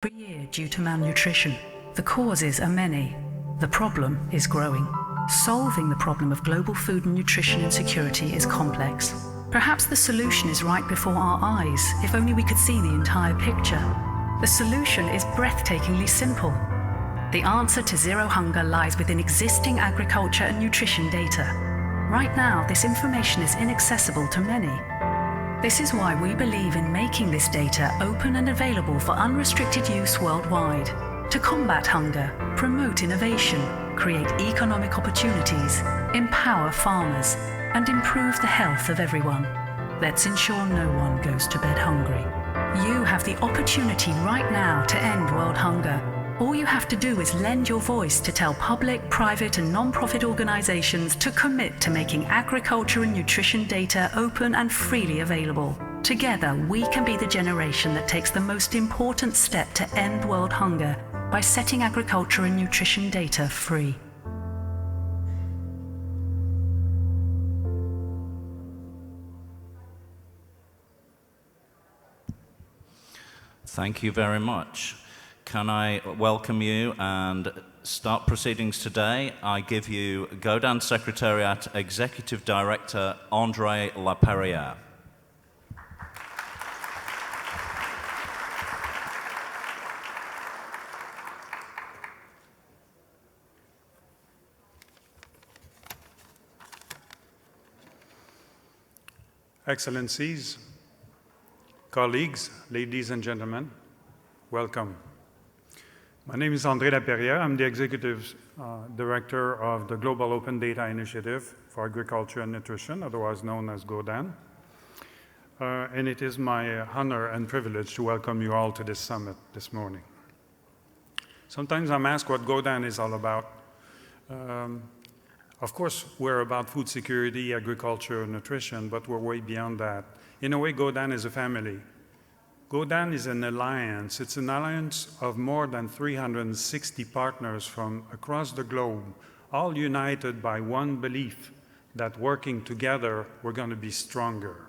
every year due to malnutrition. The causes are many. The problem is growing. Solving the problem of global food and nutrition insecurity is complex. Perhaps the solution is right before our eyes, if only we could see the entire picture. The solution is breathtakingly simple. The answer to zero hunger lies within existing agriculture and nutrition data. Right now, this information is inaccessible to many. This is why we believe in making this data open and available for unrestricted use worldwide. To combat hunger, promote innovation, create economic opportunities, empower farmers, and improve the health of everyone. Let's ensure no one goes to bed hungry. You have the opportunity right now to end world hunger. All you have to do is lend your voice to tell public, private, and non-profit organizations to commit to making agriculture and nutrition data open and freely available. Together, we can be the generation that takes the most important step to end world hunger by setting agriculture and nutrition data free. Thank you very much. Can I welcome you and start proceedings today? I give you GODAN Secretariat Executive Director André Laperrière. Excellencies, colleagues, ladies and gentlemen, welcome. My name is André Laperrière. I'm the Executive Director of the Global Open Data Initiative for Agriculture and Nutrition, otherwise known as GODAN. And it is my honor and privilege to welcome you all to this summit this morning. Sometimes I'm asked what GODAN is all about. Of course, we're about food security, agriculture, and nutrition, but we're way beyond that. In a way, GODAN is a family. GODAN is an alliance. It's an alliance of more than 360 partners from across the globe, all united by one belief that working together, we're going to be stronger.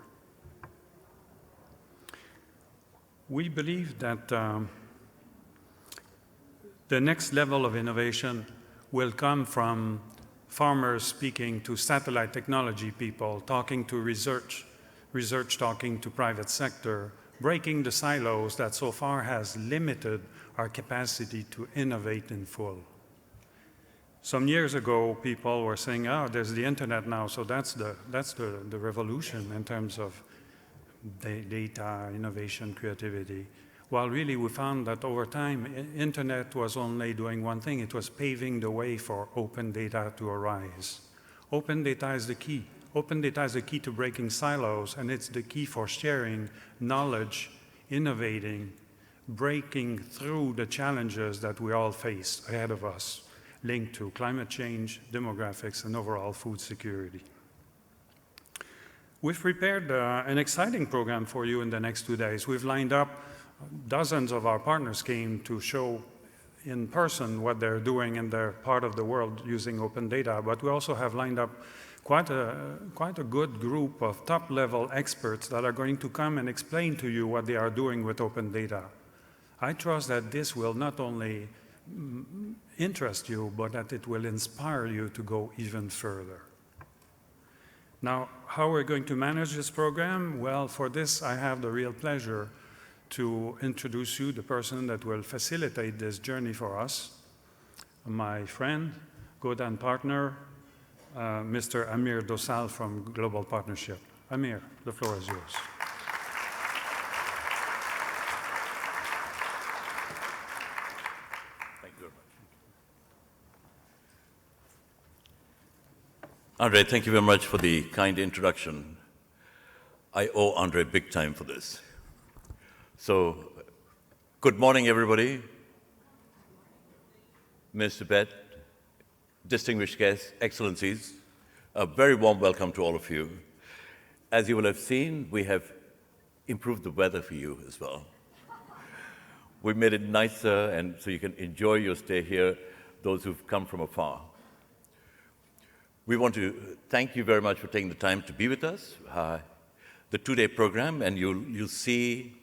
We believe that the next level of innovation will come from farmers speaking to satellite technology people, talking to research talking to private sector, breaking the silos that so far has limited our capacity to innovate in full. Some years ago, people were saying, oh, there's the internet now, so that's the revolution in terms of data, innovation, creativity. While really we found that over time, internet was only doing one thing. It was paving the way for open data to arise. Open data is the key. Open data is the key to breaking silos, and it's the key for sharing knowledge, innovating, breaking through the challenges that we all face ahead of us, linked to climate change, demographics, and overall food security. We've prepared an exciting program for you in the next 2 days. We've lined up dozens of our partners came to show in person what they're doing in their part of the world using open data, but we also have lined up quite a good group of top-level experts that are going to come and explain to you what they are doing with open data. I trust that this will not only interest you, but that it will inspire you to go even further. Now, how we're going to manage this program? Well, for this, I have the real pleasure to introduce you the person that will facilitate this journey for us, my friend, GODAN partner, Mr. Amir Dosal from Global Partnership. Amir, the floor is yours. Thank you very much. Andre, thank you very much for the kind introduction. I owe Andre big time for this. So, good morning, everybody. Mr. Bett, distinguished guests, excellencies, a very warm welcome to all of you. As you will have seen, we have improved the weather for you as well. We made it nicer, and so you can enjoy your stay here, those who've come from afar. We want to thank you very much for taking the time to be with us. The two-day program, and you've seen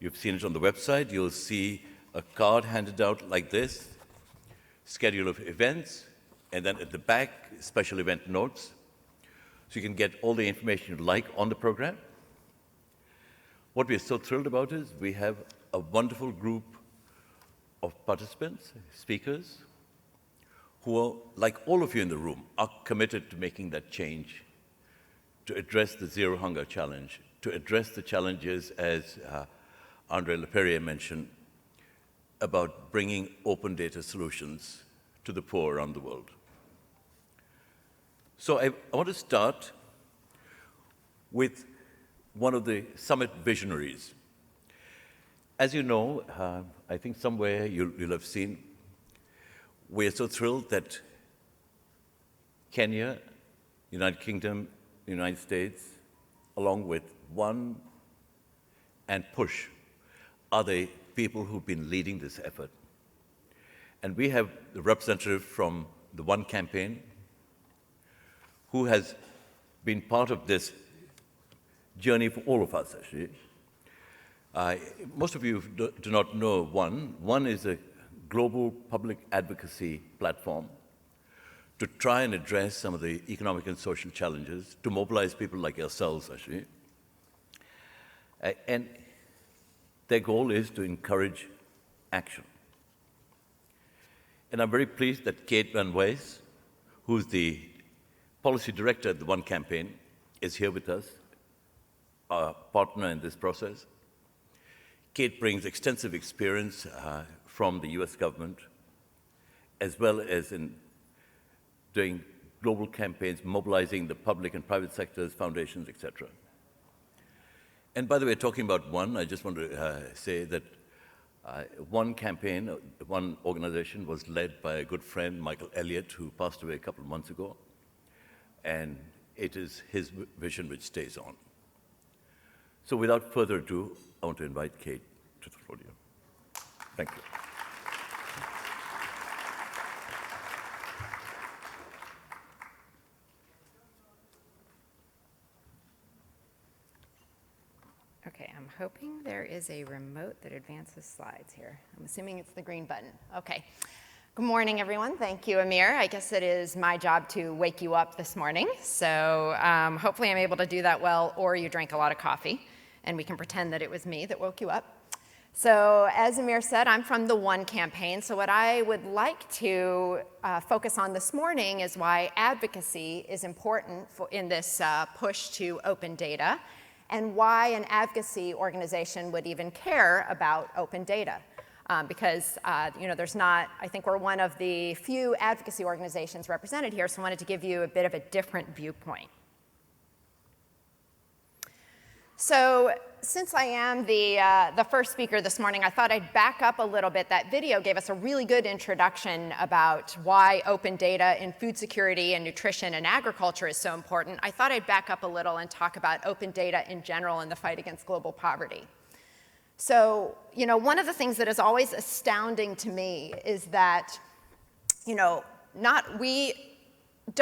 it on the website, you'll see a card handed out like this, schedule of events, and then at the back, special event notes. So you can get all the information you like on the program. What we are so thrilled about is we have a wonderful group of participants, speakers, who are, like all of you in the room, are committed to making that change, to address the Zero Hunger Challenge, to address the challenges, as Andre Leperrier mentioned, about bringing open data solutions to the poor around the world. So I want to start with one of the summit visionaries. As you know, I think somewhere you'll have seen, we are so thrilled that Kenya, United Kingdom, United States, along with ONE and PUSH, are the people who've been leading this effort. And we have the representative from the ONE campaign, who has been part of this journey for all of us, actually. Most of you do not know ONE. ONE is a global public advocacy platform to try and address some of the economic and social challenges, to mobilize people like yourselves, actually. And their goal is to encourage action. And I'm very pleased that Kate Van Wees, who's the policy director at the ONE campaign, is here with us, our partner in this process. Kate brings extensive experience from the US government, as well as in doing global campaigns, mobilizing the public and private sectors, foundations, etc. And by the way, talking about ONE, I just want to say that ONE campaign, ONE organization was led by a good friend, Michael Elliott, who passed away a couple of months ago. And it is his vision which stays on. So without further ado, I want to invite Kate to the podium. Thank you. Okay, I'm hoping there is a remote that advances slides here. I'm assuming it's the green button. Okay. Good morning, everyone. Thank you, Amir. I guess it is my job to wake you up this morning. So hopefully I'm able to do that well, or you drank a lot of coffee, and we can pretend that it was me that woke you up. So as Amir said, I'm from the ONE campaign. So what I would like to focus on this morning is why advocacy is important in this push to open data, and why an advocacy organization would even care about open data. Because there's not, I think we're one of the few advocacy organizations represented here, so I wanted to give you a bit of a different viewpoint. So since I am the first speaker this morning, I thought I'd back up a little bit. That video gave us a really good introduction about why open data in food security and nutrition and agriculture is so important. I thought I'd back up a little and talk about open data in general in the fight against global poverty. So, one of the things that is always astounding to me is that, we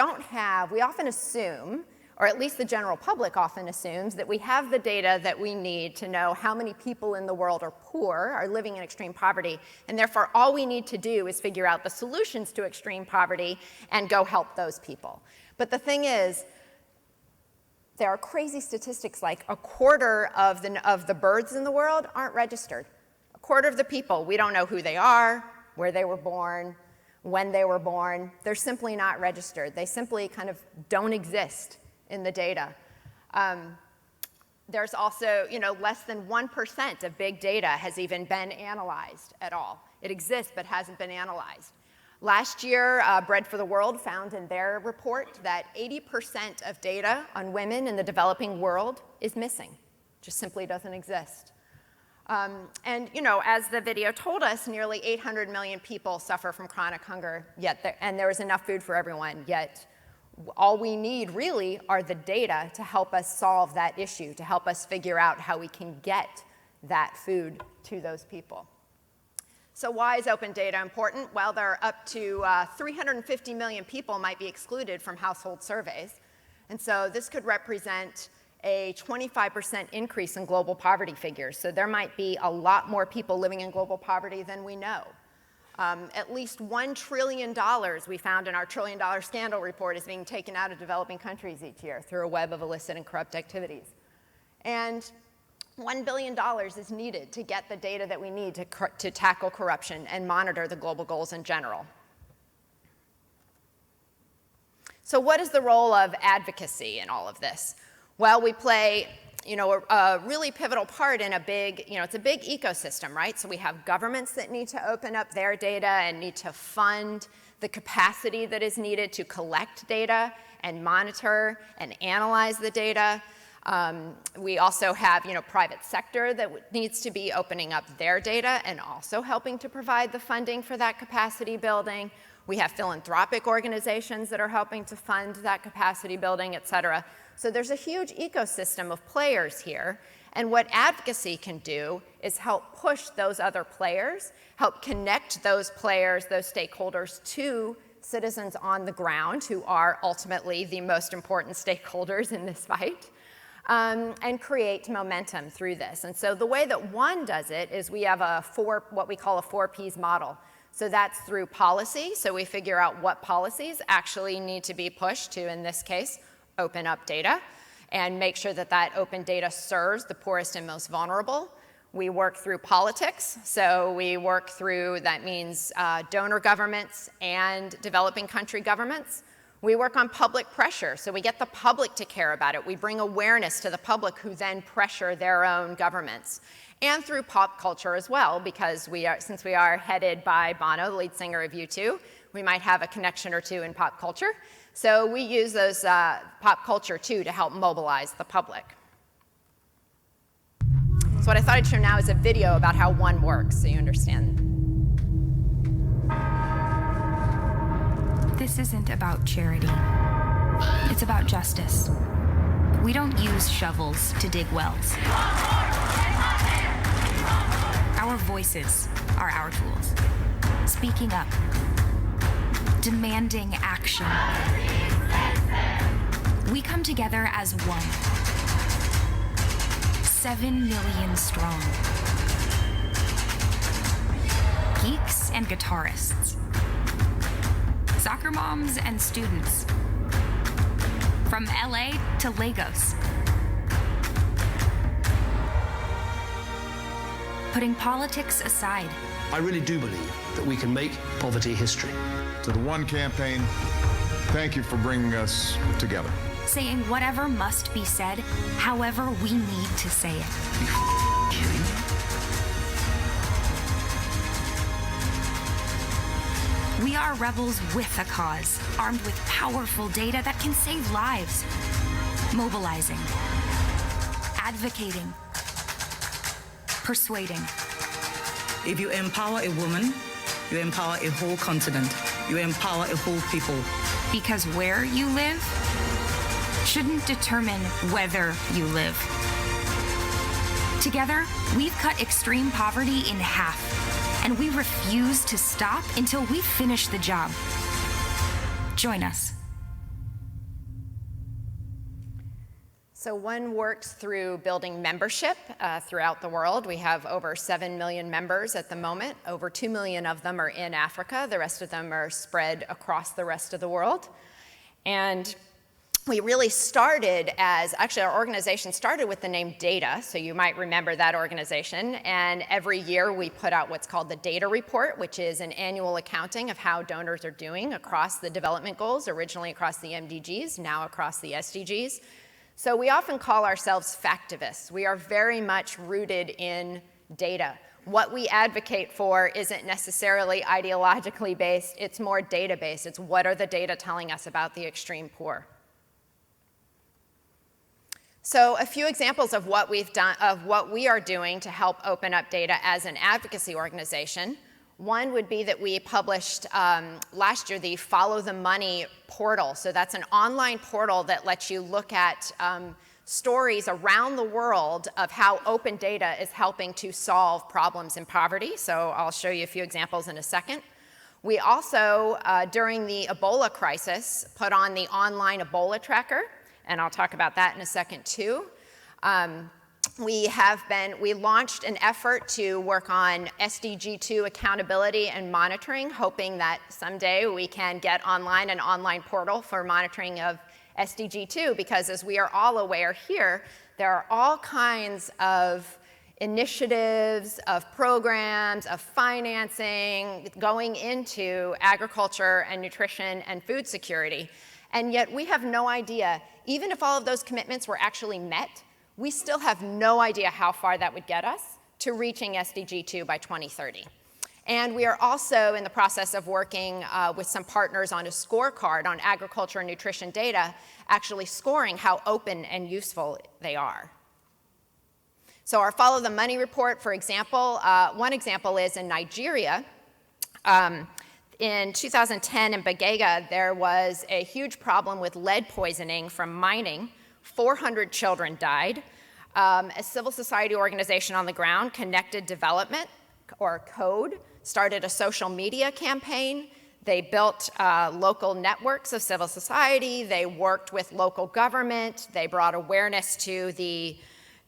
often assume, or at least the general public often assumes, that we have the data that we need to know how many people in the world are poor, are living in extreme poverty, and therefore all we need to do is figure out the solutions to extreme poverty and go help those people. But the thing is, there are crazy statistics like a quarter of the birds in the world aren't registered. A quarter of the people, we don't know who they are, where they were born, when they were born. They're simply not registered. They simply kind of don't exist in the data. There's also, less than 1% of big data has even been analyzed at all. It exists but hasn't been analyzed. Last year, Bread for the World found in their report that 80% of data on women in the developing world is missing, just simply doesn't exist. And as the video told us, nearly 800 million people suffer from chronic hunger, and there is enough food for everyone, yet all we need really are the data to help us solve that issue, to help us figure out how we can get that food to those people. So why is open data important? Well, there are up to 350 million people might be excluded from household surveys. And so this could represent a 25% increase in global poverty figures. So there might be a lot more people living in global poverty than we know. At least $1 trillion we found in our $1 trillion scandal report is being taken out of developing countries each year through a web of illicit and corrupt activities. And $1 billion is needed to get the data that we need to tackle corruption and monitor the global goals in general. So what is the role of advocacy in all of this? Well, we play a really pivotal part in a big, it's a big ecosystem, right? So we have governments that need to open up their data and need to fund the capacity that is needed to collect data and monitor and analyze the data. We also have, private sector that needs to be opening up their data and also helping to provide the funding for that capacity building. We have philanthropic organizations that are helping to fund that capacity building, et cetera. So there's a huge ecosystem of players here. And what advocacy can do is help push those other players, help connect those players, those stakeholders to citizens on the ground who are ultimately the most important stakeholders in this fight. And create momentum through this. And so the way that one does it is we have what we call a 4Ps model. So that's through policy. So we figure out what policies actually need to be pushed to, in this case, open up data and make sure that that open data serves the poorest and most vulnerable. We work through politics. So we work through, that means donor governments and developing country governments. We work on public pressure, so we get the public to care about it. We bring awareness to the public who then pressure their own governments. And through pop culture as well, because since we are headed by Bono, the lead singer of U2, we might have a connection or two in pop culture. So we use those pop culture too to help mobilize the public. So what I thought I'd show now is a video about how one works, so you understand. This isn't about charity. It's about justice. We don't use shovels to dig wells. Our voices are our tools. Speaking up. Demanding action. We come together as one. 7 million strong. Geeks and guitarists. Soccer moms and students. From LA to Lagos. Putting politics aside. I really do believe that we can make poverty history. To the One campaign, thank you for bringing us together. Saying whatever must be said, however we need to say it. We are rebels with a cause, armed with powerful data that can save lives. Mobilizing. Advocating. Persuading. If you empower a woman, you empower a whole continent. You empower a whole people. Because where you live shouldn't determine whether you live. Together, we've cut extreme poverty in half. And we refuse to stop until we finish the job. Join us. So one works through building membership throughout the world. We have over 7 million members at the moment. Over 2 million of them are in Africa. The rest of them are spread across the rest of the world. And we really started actually our organization started with the name DATA, so you might remember that organization. And every year we put out what's called the Data Report, which is an annual accounting of how donors are doing across the development goals, originally across the MDGs, now across the SDGs. So we often call ourselves factivists. We are very much rooted in data. What we advocate for isn't necessarily ideologically based, it's more data-based. It's what are the data telling us about the extreme poor. So a few examples of what we've done, of what we are doing to help open up data as an advocacy organization. One would be that we published last year the Follow the Money portal. So that's an online portal that lets you look at stories around the world of how open data is helping to solve problems in poverty. So I'll show you a few examples in a second. We also, during the Ebola crisis, put on the online Ebola tracker. and I'll talk about that in a second too. We launched an effort to work on SDG2 accountability and monitoring, hoping that someday we can get online an online portal for monitoring of SDG2, because as we are all aware here, there are all kinds of initiatives, of programs, of financing going into agriculture and nutrition and food security. And yet we have no idea, even if all of those commitments were actually met, we still have no idea how far that would get us to reaching SDG2 by 2030. And we are also in the process of working with some partners on a scorecard on agriculture and nutrition data, actually scoring how open and useful they are. So our Follow the Money report, for example, one example is in Nigeria. In 2010 in Bagega, there was a huge problem with lead poisoning from mining. 400 children died. A civil society organization on the ground, Connected Development, or CODE, started a social media campaign. They built local networks of civil society. They worked with local government. They brought awareness to the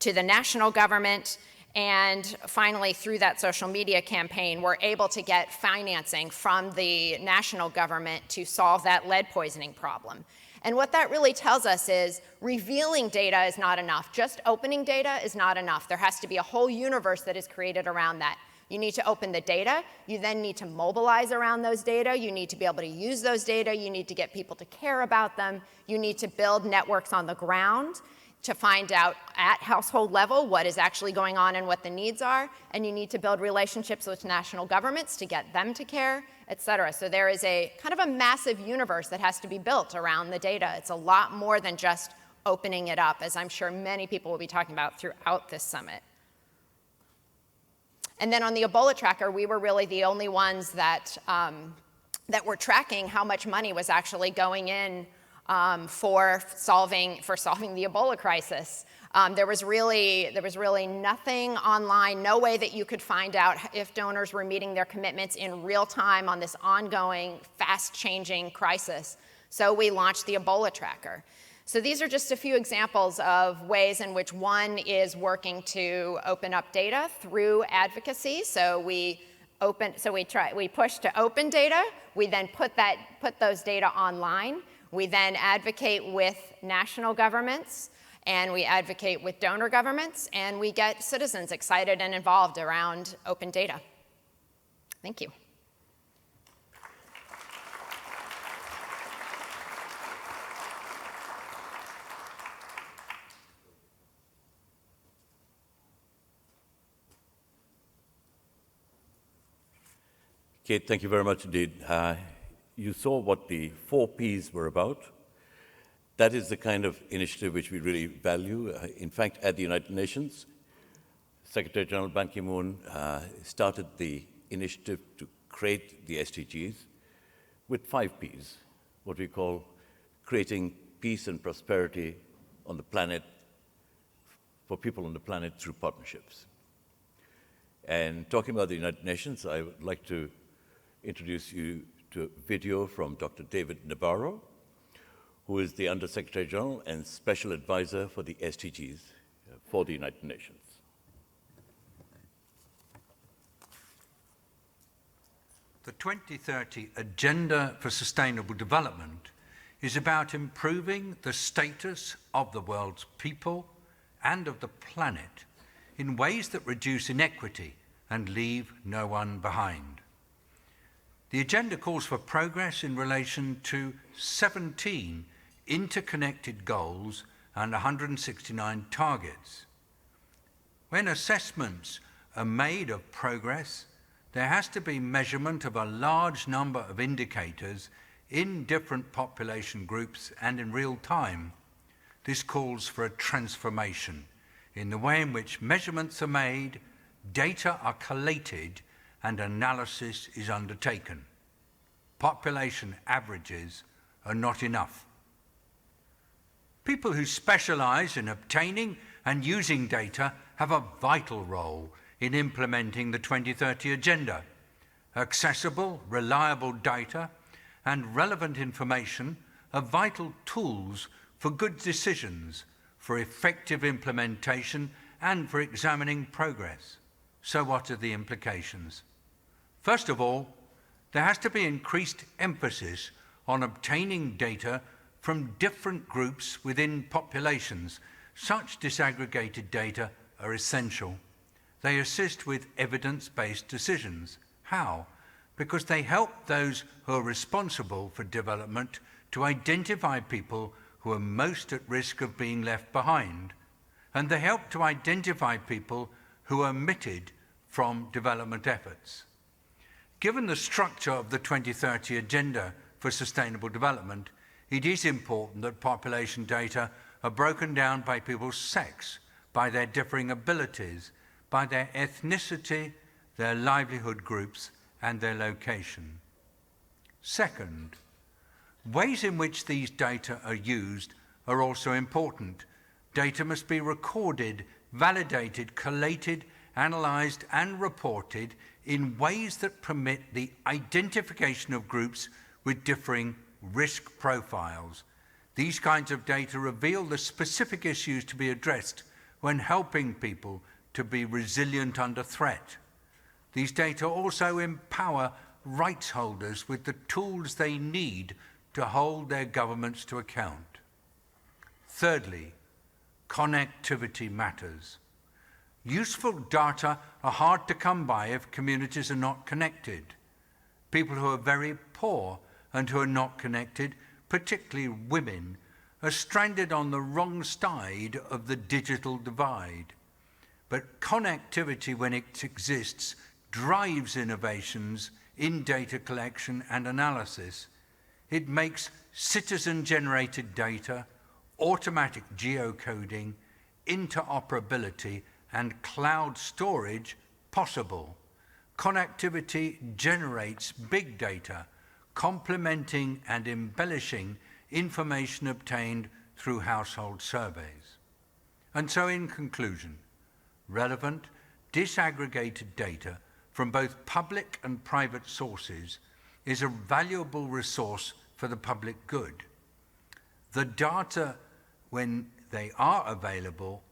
national government. And finally, through that social media campaign, we're able to get financing from the national government to solve that lead poisoning problem. And what that really tells us is revealing data is not enough. Just opening data is not enough. There has to be a whole universe that is created around that. You need to open the data. You then need to mobilize around those data. You need to be able to use those data. You need to get people to care about them. You need to build networks on the ground to find out at household level what is actually going on and what the needs are. And you need to build relationships with national governments to get them to care, et cetera. So there is a kind of a massive universe that has to be built around the data. It's a lot more than just opening it up, as I'm sure many people will be talking about throughout this summit. And then on the Ebola tracker, we were really the only ones that were tracking how much money was actually going in for solving the Ebola crisis. There was really nothing online, no way that you could find out if donors were meeting their commitments in real time on this ongoing, fast-changing crisis. So we launched the Ebola tracker. So these are just a few examples of ways in which one is working to open up data through advocacy. So we push to open data. We then put those data online. We then advocate with national governments, and we advocate with donor governments, and we get citizens excited and involved around open data. Thank you. Kate, thank you very much indeed. You saw what the 4 Ps were about. That is the kind of initiative which we really value. In fact, at the United Nations, Secretary General Ban Ki-moon started the initiative to create the SDGs with 5 Ps, what we call creating peace and prosperity on the planet, for people on the planet through partnerships. And talking about the United Nations, I would like to introduce you to a video from Dr. David Nabarro, who is the Under-Secretary General and Special Advisor for the SDGs for the United Nations. The 2030 Agenda for Sustainable Development is about improving the status of the world's people and of the planet in ways that reduce inequity and leave no one behind. The agenda calls for progress in relation to 17 interconnected goals and 169 targets. When assessments are made of progress, there has to be measurement of a large number of indicators in different population groups and in real time. This calls for a transformation in the way in which measurements are made, data are collated, and analysis is undertaken. Population averages are not enough. People who specialize in obtaining and using data have a vital role in implementing the 2030 Agenda. Accessible, reliable data and relevant information are vital tools for good decisions, for effective implementation, and for examining progress. So what are the implications? First of all, there has to be increased emphasis on obtaining data from different groups within populations. Such disaggregated data are essential. They assist with evidence-based decisions. How? Because they help those who are responsible for development to identify people who are most at risk of being left behind, and they help to identify people who are omitted from development efforts. Given the structure of the 2030 Agenda for Sustainable Development, it is important that population data are broken down by people's sex, by their differing abilities, by their ethnicity, their livelihood groups, and their location. Second, ways in which these data are used are also important. Data must be recorded, validated, collated, analysed, and reported in ways that permit the identification of groups with differing risk profiles. These kinds of data reveal the specific issues to be addressed when helping people to be resilient under threat. These data also empower rights holders with the tools they need to hold their governments to account. Thirdly, connectivity matters. Useful data are hard to come by if communities are not connected. People who are very poor and who are not connected, particularly women, are stranded on the wrong side of the digital divide. But connectivity, when it exists, drives innovations in data collection and analysis. It makes citizen-generated data, automatic geocoding, interoperability, and cloud storage possible. Connectivity generates big data, complementing and embellishing information obtained through household surveys. And so, in conclusion, relevant, disaggregated data from both public and private sources is a valuable resource for the public good. The data, when they are available,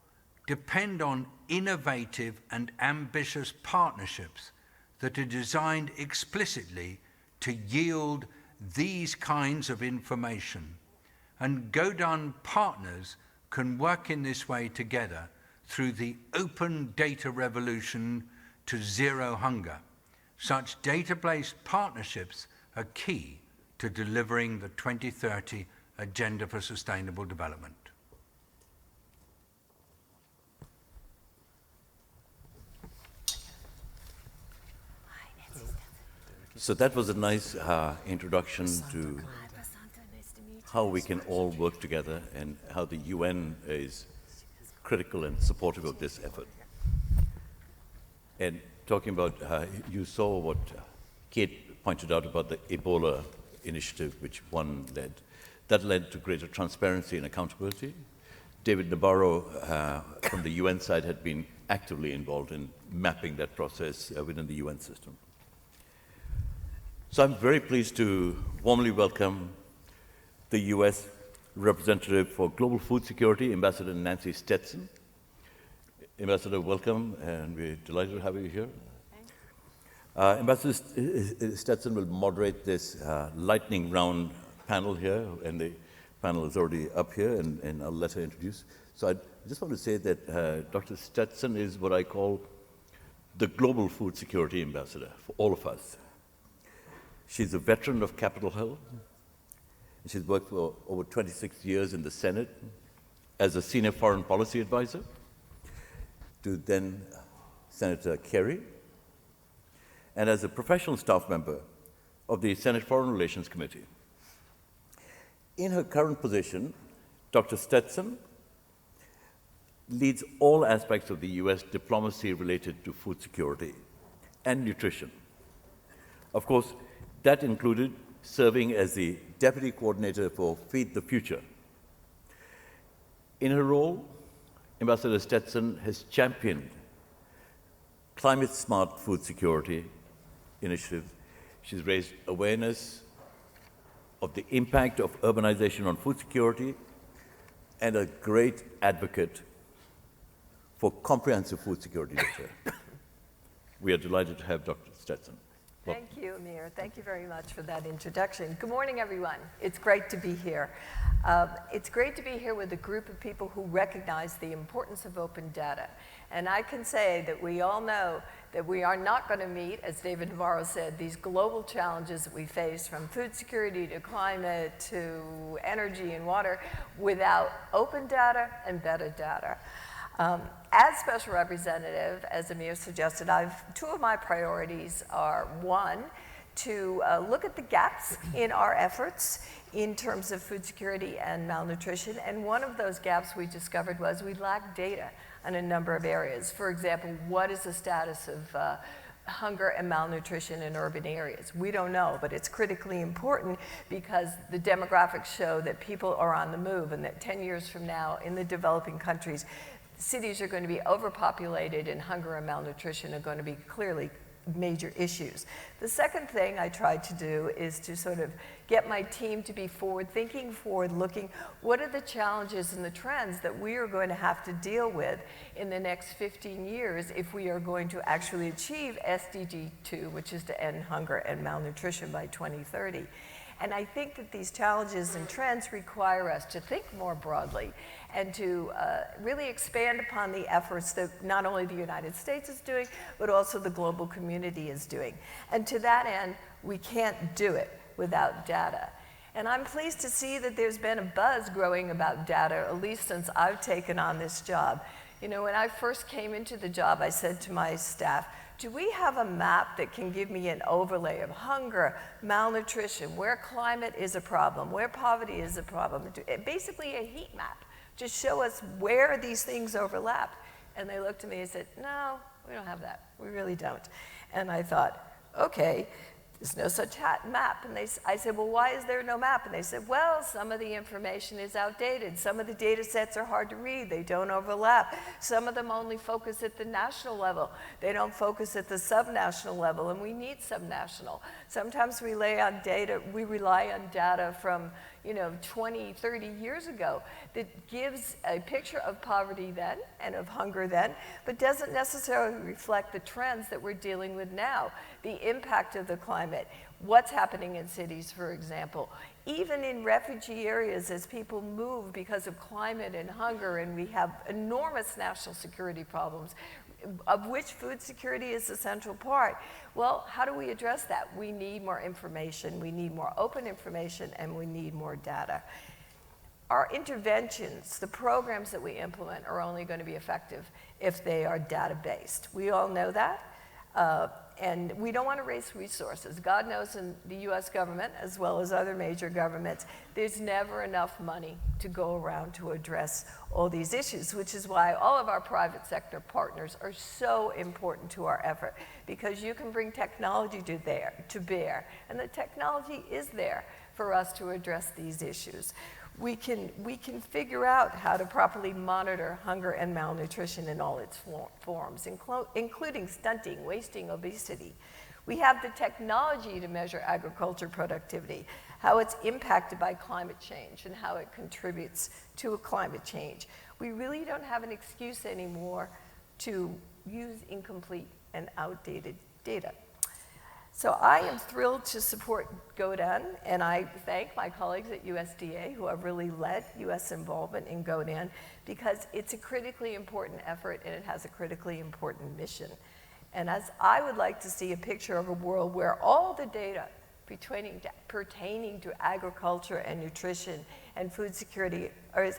depend on innovative and ambitious partnerships that are designed explicitly to yield these kinds of information. And GODAN partners can work in this way together through the open data revolution to zero hunger. Such data-based partnerships are key to delivering the 2030 Agenda for Sustainable Development. So that was a nice introduction to how we can all work together and how the UN is critical and supportive of this effort. And talking about, you saw what Kate pointed out about the Ebola initiative, which one led. That led to greater transparency and accountability. David Nabarro from the UN side had been actively involved in mapping that process within the UN system. So I'm very pleased to warmly welcome the US representative for global food security, Ambassador Nancy Stetson. Ambassador, welcome, and we're delighted to have you here. Ambassador Stetson will moderate this lightning round panel here, and the panel is already up here, and I'll let her introduce. So I just want to say that Dr. Stetson is what I call the global food security ambassador for all of us. She's a veteran of Capitol Hill. She's worked for over 26 years in the Senate as a senior foreign policy advisor to then Senator Kerry, and as a professional staff member of the Senate Foreign Relations Committee. In her current position, Dr. Stetson leads all aspects of the US diplomacy related to food security and nutrition. Of course, that included serving as the Deputy Coordinator for Feed the Future. In her role, Ambassador Stetson has championed climate-smart food security initiatives. She's raised awareness of the impact of urbanization on food security, and a great advocate for comprehensive food security data. We are delighted to have Dr. Stetson. Thank you, Amir. Thank you very much for that introduction. Good morning, everyone. It's great to be here. It's great to be here with a group of people who recognize the importance of open data. And I can say that we all know that we are not going to meet, as David Navarro said, these global challenges that we face, from food security to climate to energy and water, without open data and better data. As Special Representative, as Amir suggested, two of my priorities are, one, to look at the gaps in our efforts in terms of food security and malnutrition. And one of those gaps we discovered was we lack data on a number of areas. For example, what is the status of hunger and malnutrition in urban areas? We don't know, but it's critically important because the demographics show that people are on the move, and that 10 years from now in the developing countries, cities are going to be overpopulated, and hunger and malnutrition are going to be clearly major issues. The second thing I tried to do is to sort of get my team to be forward-thinking, forward-looking. What are the challenges and the trends that we are going to have to deal with in the next 15 years if we are going to actually achieve SDG 2, which is to end hunger and malnutrition by 2030? And I think that these challenges and trends require us to think more broadly and to really expand upon the efforts that not only the United States is doing, but also the global community is doing. And to that end, we can't do it without data. And I'm pleased to see that there's been a buzz growing about data, at least since I've taken on this job. You know, when I first came into the job, I said to my staff, do we have a map that can give me an overlay of hunger, malnutrition, where climate is a problem, where poverty is a problem? Basically a heat map to show us where these things overlap. And they looked at me and said, no, we don't have that. We really don't. And I thought, okay, there's no such map. And I said, well, why is there no map? And they said, well, some of the information is outdated. Some of the data sets are hard to read. They don't overlap. Some of them only focus at the national level. They don't focus at the subnational level, and we need subnational. Sometimes we rely on data from 20, 30 years ago that gives a picture of poverty then and of hunger then, but doesn't necessarily reflect the trends that we're dealing with now. The impact of the climate, what's happening in cities, for example. Even in refugee areas, as people move because of climate and hunger, and we have enormous national security problems, of which food security is a central part. Well, how do we address that? We need more information, we need more open information, and we need more data. Our interventions, the programs that we implement, are only going to be effective if they are data-based. We all know that. And we don't want to waste resources. God knows in the US government, as well as other major governments, there's never enough money to go around to address all these issues, which is why all of our private sector partners are so important to our effort, because you can bring technology to bear, and the technology is there for us to address these issues. We can figure out how to properly monitor hunger and malnutrition in all its forms, including stunting, wasting, obesity. We have the technology to measure agriculture productivity, how it's impacted by climate change, and how it contributes to a climate change. We really don't have an excuse anymore to use incomplete and outdated data. So I am thrilled to support GODAN, and I thank my colleagues at USDA who have really led US involvement in GODAN, because it's a critically important effort and it has a critically important mission. And as I would like to see a picture of a world where all the data pertaining to agriculture and nutrition and food security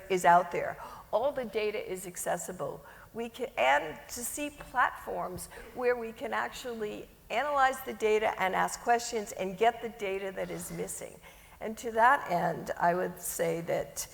is out there. All the data is accessible. And to see platforms where we can actually analyze the data and ask questions and get the data that is missing. And to that end, I would say that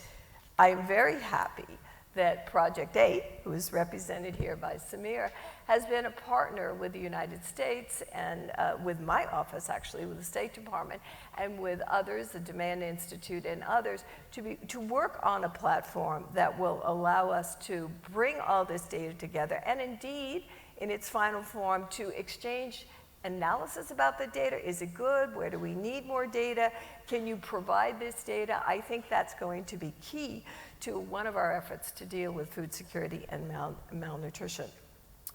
I am very happy that Project 8, who is represented here by Samir, has been a partner with the United States and with my office, actually, with the State Department, and with others, the Demand Institute and others, to work on a platform that will allow us to bring all this data together, and indeed, in its final form, to exchange analysis about the data. Is it good? Where do we need more data? Can you provide this data? I think that's going to be key to one of our efforts to deal with food security and malnutrition.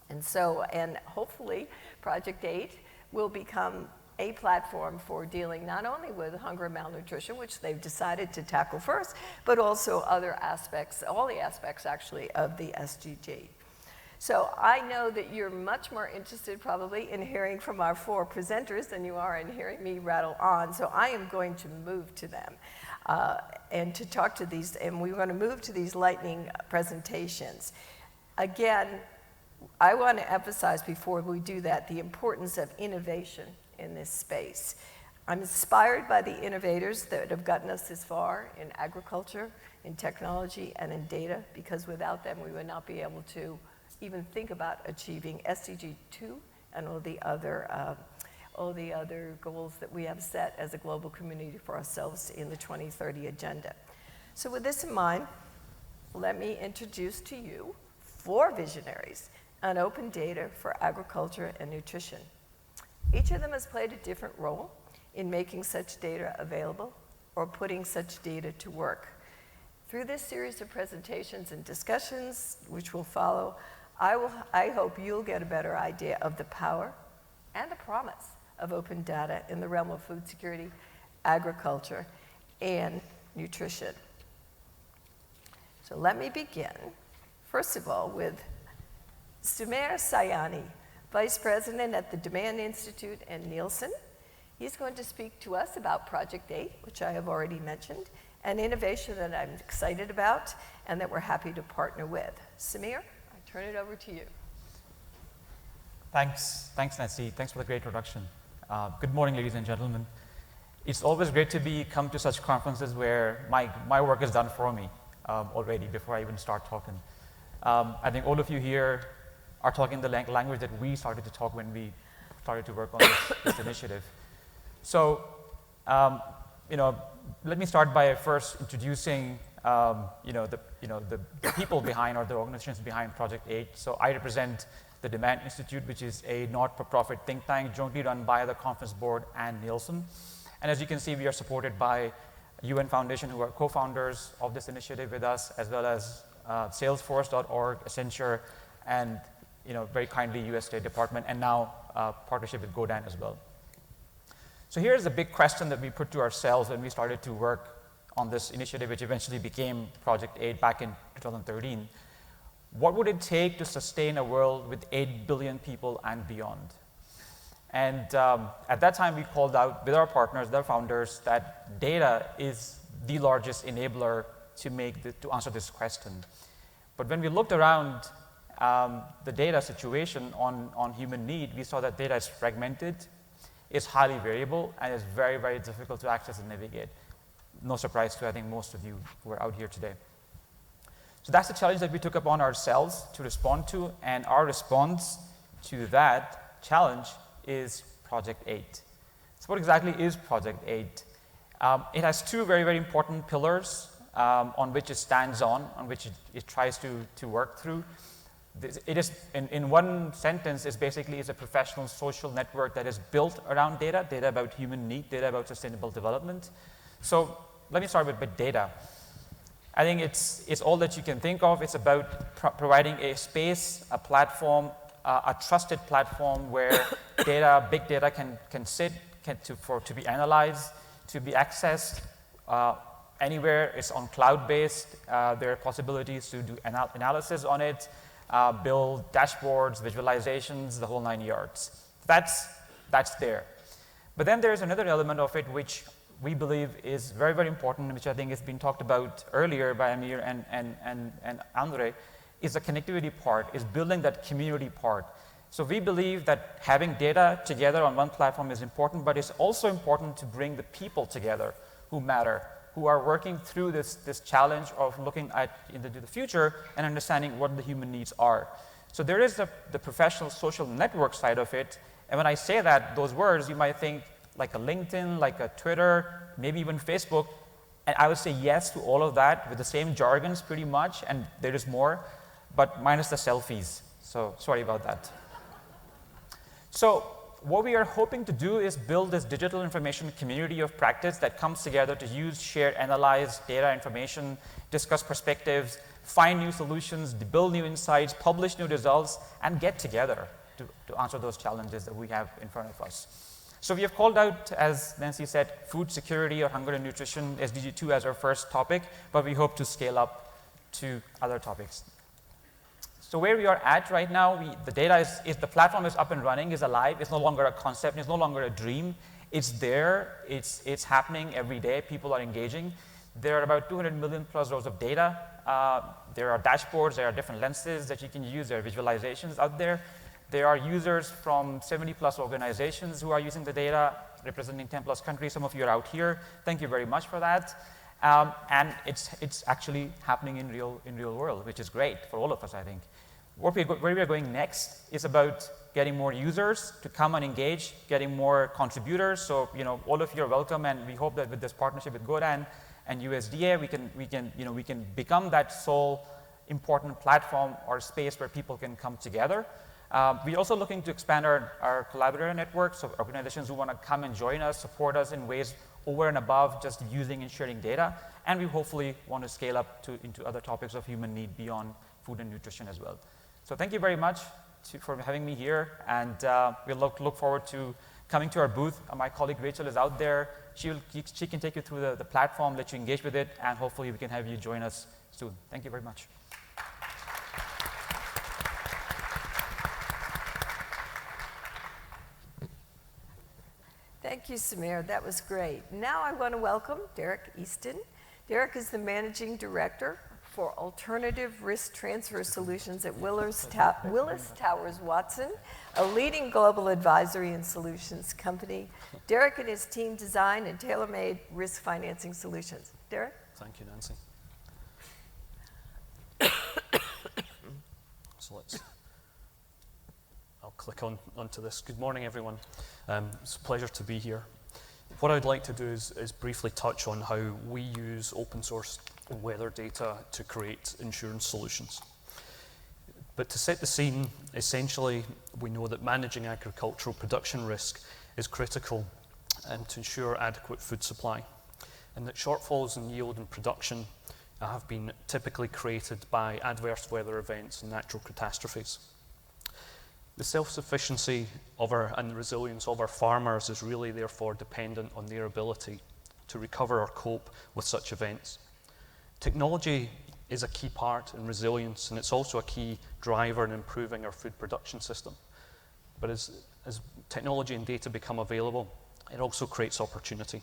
And hopefully Project 8 will become a platform for dealing not only with hunger and malnutrition, which they've decided to tackle first, but also other aspects, all the aspects actually of the SDG. So I know that you're much more interested probably in hearing from our 4 presenters than you are in hearing me rattle on. So I am going to move to them and to talk to these, and we're going to move to these lightning presentations. Again, I want to emphasize before we do that the importance of innovation in this space. I'm inspired by the innovators that have gotten us this far in agriculture, in technology, and in data, because without them we would not be able to even think about achieving SDG 2 and all the other goals that we have set as a global community for ourselves in the 2030 agenda. So with this in mind, let me introduce to you 4 visionaries on open data for agriculture and nutrition. Each of them has played a different role in making such data available or putting such data to work. Through this series of presentations and discussions, which will follow, I hope you'll get a better idea of the power and the promise of open data in the realm of food security, agriculture, and nutrition. So let me begin, first of all, with Sumer Sayani, Vice President at the Demand Institute and Nielsen. He's going to speak to us about Project 8, which I have already mentioned, an innovation that I'm excited about and that we're happy to partner with. Samir, I turn it over to you. Thanks, Nancy. Thanks for the great introduction. Good morning, ladies and gentlemen. It's always great to come to such conferences where my work is done for me already before I even start talking. I think all of you here are talking the language that we started to talk when we started to work on this initiative. So, let me start by first introducing, the people behind, or the organizations behind Project 8. So I represent the Demand Institute, which is a not-for-profit think tank jointly run by the Conference Board and Nielsen. And as you can see, we are supported by UN Foundation, who are co-founders of this initiative with us, as well as Salesforce.org, Accenture, and very kindly US State Department, and now partnership with GODAN as well. So here's the big question that we put to ourselves when we started to work on this initiative, which eventually became Project 8 back in 2013. What would it take to sustain a world with 8 billion people and beyond? And at that time, we called out with our partners, their founders, that data is the largest enabler to answer this question. But when we looked around the data situation on human need, we saw that data is fragmented, is highly variable, and is very, very difficult to access and navigate. No surprise to, I think, most of you who are out here today. So that's the challenge that we took upon ourselves to respond to, and our response to that challenge is Project 8. So what exactly is Project 8? It has 2 very, very important pillars on which it stands on which it tries to work through. It is, in one sentence, is a professional social network that is built around data about human need, data about sustainable development. So let me start with data. I think it's all that you can think of. It's about providing a space, a platform, a trusted platform where big data can sit, to be analyzed, to be accessed anywhere. It's on cloud-based. There are possibilities to do analysis on it, build dashboards, visualizations, the whole 9 yards. That's there. But then there's another element of it which we believe is very, very important, which I think has been talked about earlier by Amir and Andre, is the connectivity part, is building that community part. So we believe that having data together on one platform is important, but it's also important to bring the people together who matter, who are working through this challenge of looking into the future and understanding what the human needs are. So there is the professional social network side of it. And when I say those words, you might think like a LinkedIn, like a Twitter, maybe even Facebook. And I would say yes to all of that with the same jargons pretty much, and there is more, but minus the selfies. So sorry about that. So what we are hoping to do is build this digital information community of practice that comes together to use, share, analyze data information, discuss perspectives, find new solutions, build new insights, publish new results, and get together to answer those challenges that we have in front of us. So we have called out, as Nancy said, food security or hunger and nutrition, SDG 2 as our first topic, but we hope to scale up to other topics. So where we are at right now, the data the platform is up and running, is alive, it's no longer a concept, it's no longer a dream, it's there, it's happening every day, people are engaging. There are about 200 million plus rows of data. There are dashboards, there are different lenses that you can use, there are visualizations out there. There are users from 70 plus organizations who are using the data, representing 10 plus countries. Some of you are out here. Thank you very much for that. And it's actually happening in real world, which is great for all of us, I think. Where we are going next is about getting more users to come and engage, getting more contributors. So, all of you are welcome, and we hope that with this partnership with GODAN and USDA, we can become that sole important platform or space where people can come together. We're also looking to expand our collaborator network, so organizations who want to come and join us, support us in ways over and above just using and sharing data. And we hopefully want to scale up into other topics of human need beyond food and nutrition as well. So thank you very much for having me here, and we'll look forward to coming to our booth. My colleague Rachel is out there. She can take you through the platform, let you engage with it, and hopefully we can have you join us soon. Thank you very much. Thank you, Samir. That was great. Now I want to welcome Derek Easton. Derek is the Managing Director for Alternative Risk Transfer Solutions at Willis Towers Watson, a leading global advisory and solutions company. Derek and his team design and tailor-made risk financing solutions. Derek? Thank you, Nancy. So I'll click onto this. Good morning, everyone. It's a pleasure to be here. What I'd like to do is briefly touch on how we use open source weather data to create insurance solutions. But to set the scene, essentially, we know that managing agricultural production risk is critical to ensure adequate food supply, and that shortfalls in yield and production have been typically created by adverse weather events and natural catastrophes. The self-sufficiency and the resilience of our farmers is really therefore dependent on their ability to recover or cope with such events. Technology is a key part in resilience, and it's also a key driver in improving our food production system. But as technology and data become available, it also creates opportunity.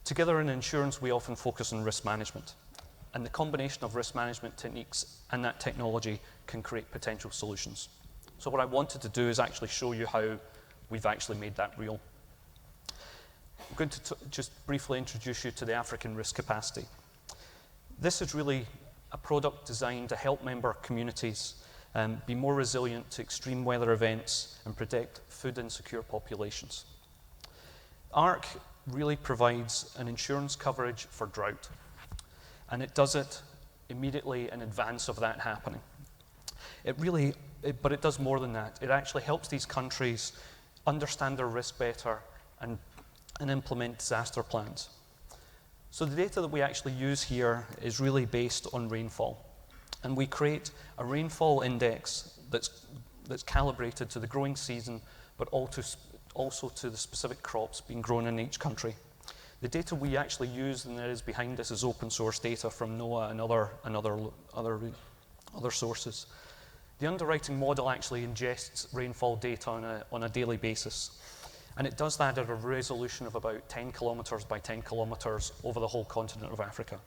Together in insurance, we often focus on risk management, and the combination of risk management techniques and that technology can create potential solutions. So what I wanted to do is actually show you how we've actually made that real. I'm going to just briefly introduce you to the African Risk Capacity. This is really a product designed to help member communities be more resilient to extreme weather events and protect food insecure populations. ARC really provides an insurance coverage for drought, and it does it immediately in advance of that happening. But it does more than that. It actually helps these countries understand their risk better and implement disaster plans. So the data that we actually use here is really based on rainfall. And we create a rainfall index that's calibrated to the growing season, but also to the specific crops being grown in each country. The data we actually use and that is behind this is open source data from NOAA and other sources. The underwriting model actually ingests rainfall data on a daily basis. And it does that at a resolution of about 10 kilometers by 10 kilometers over the whole continent of Africa.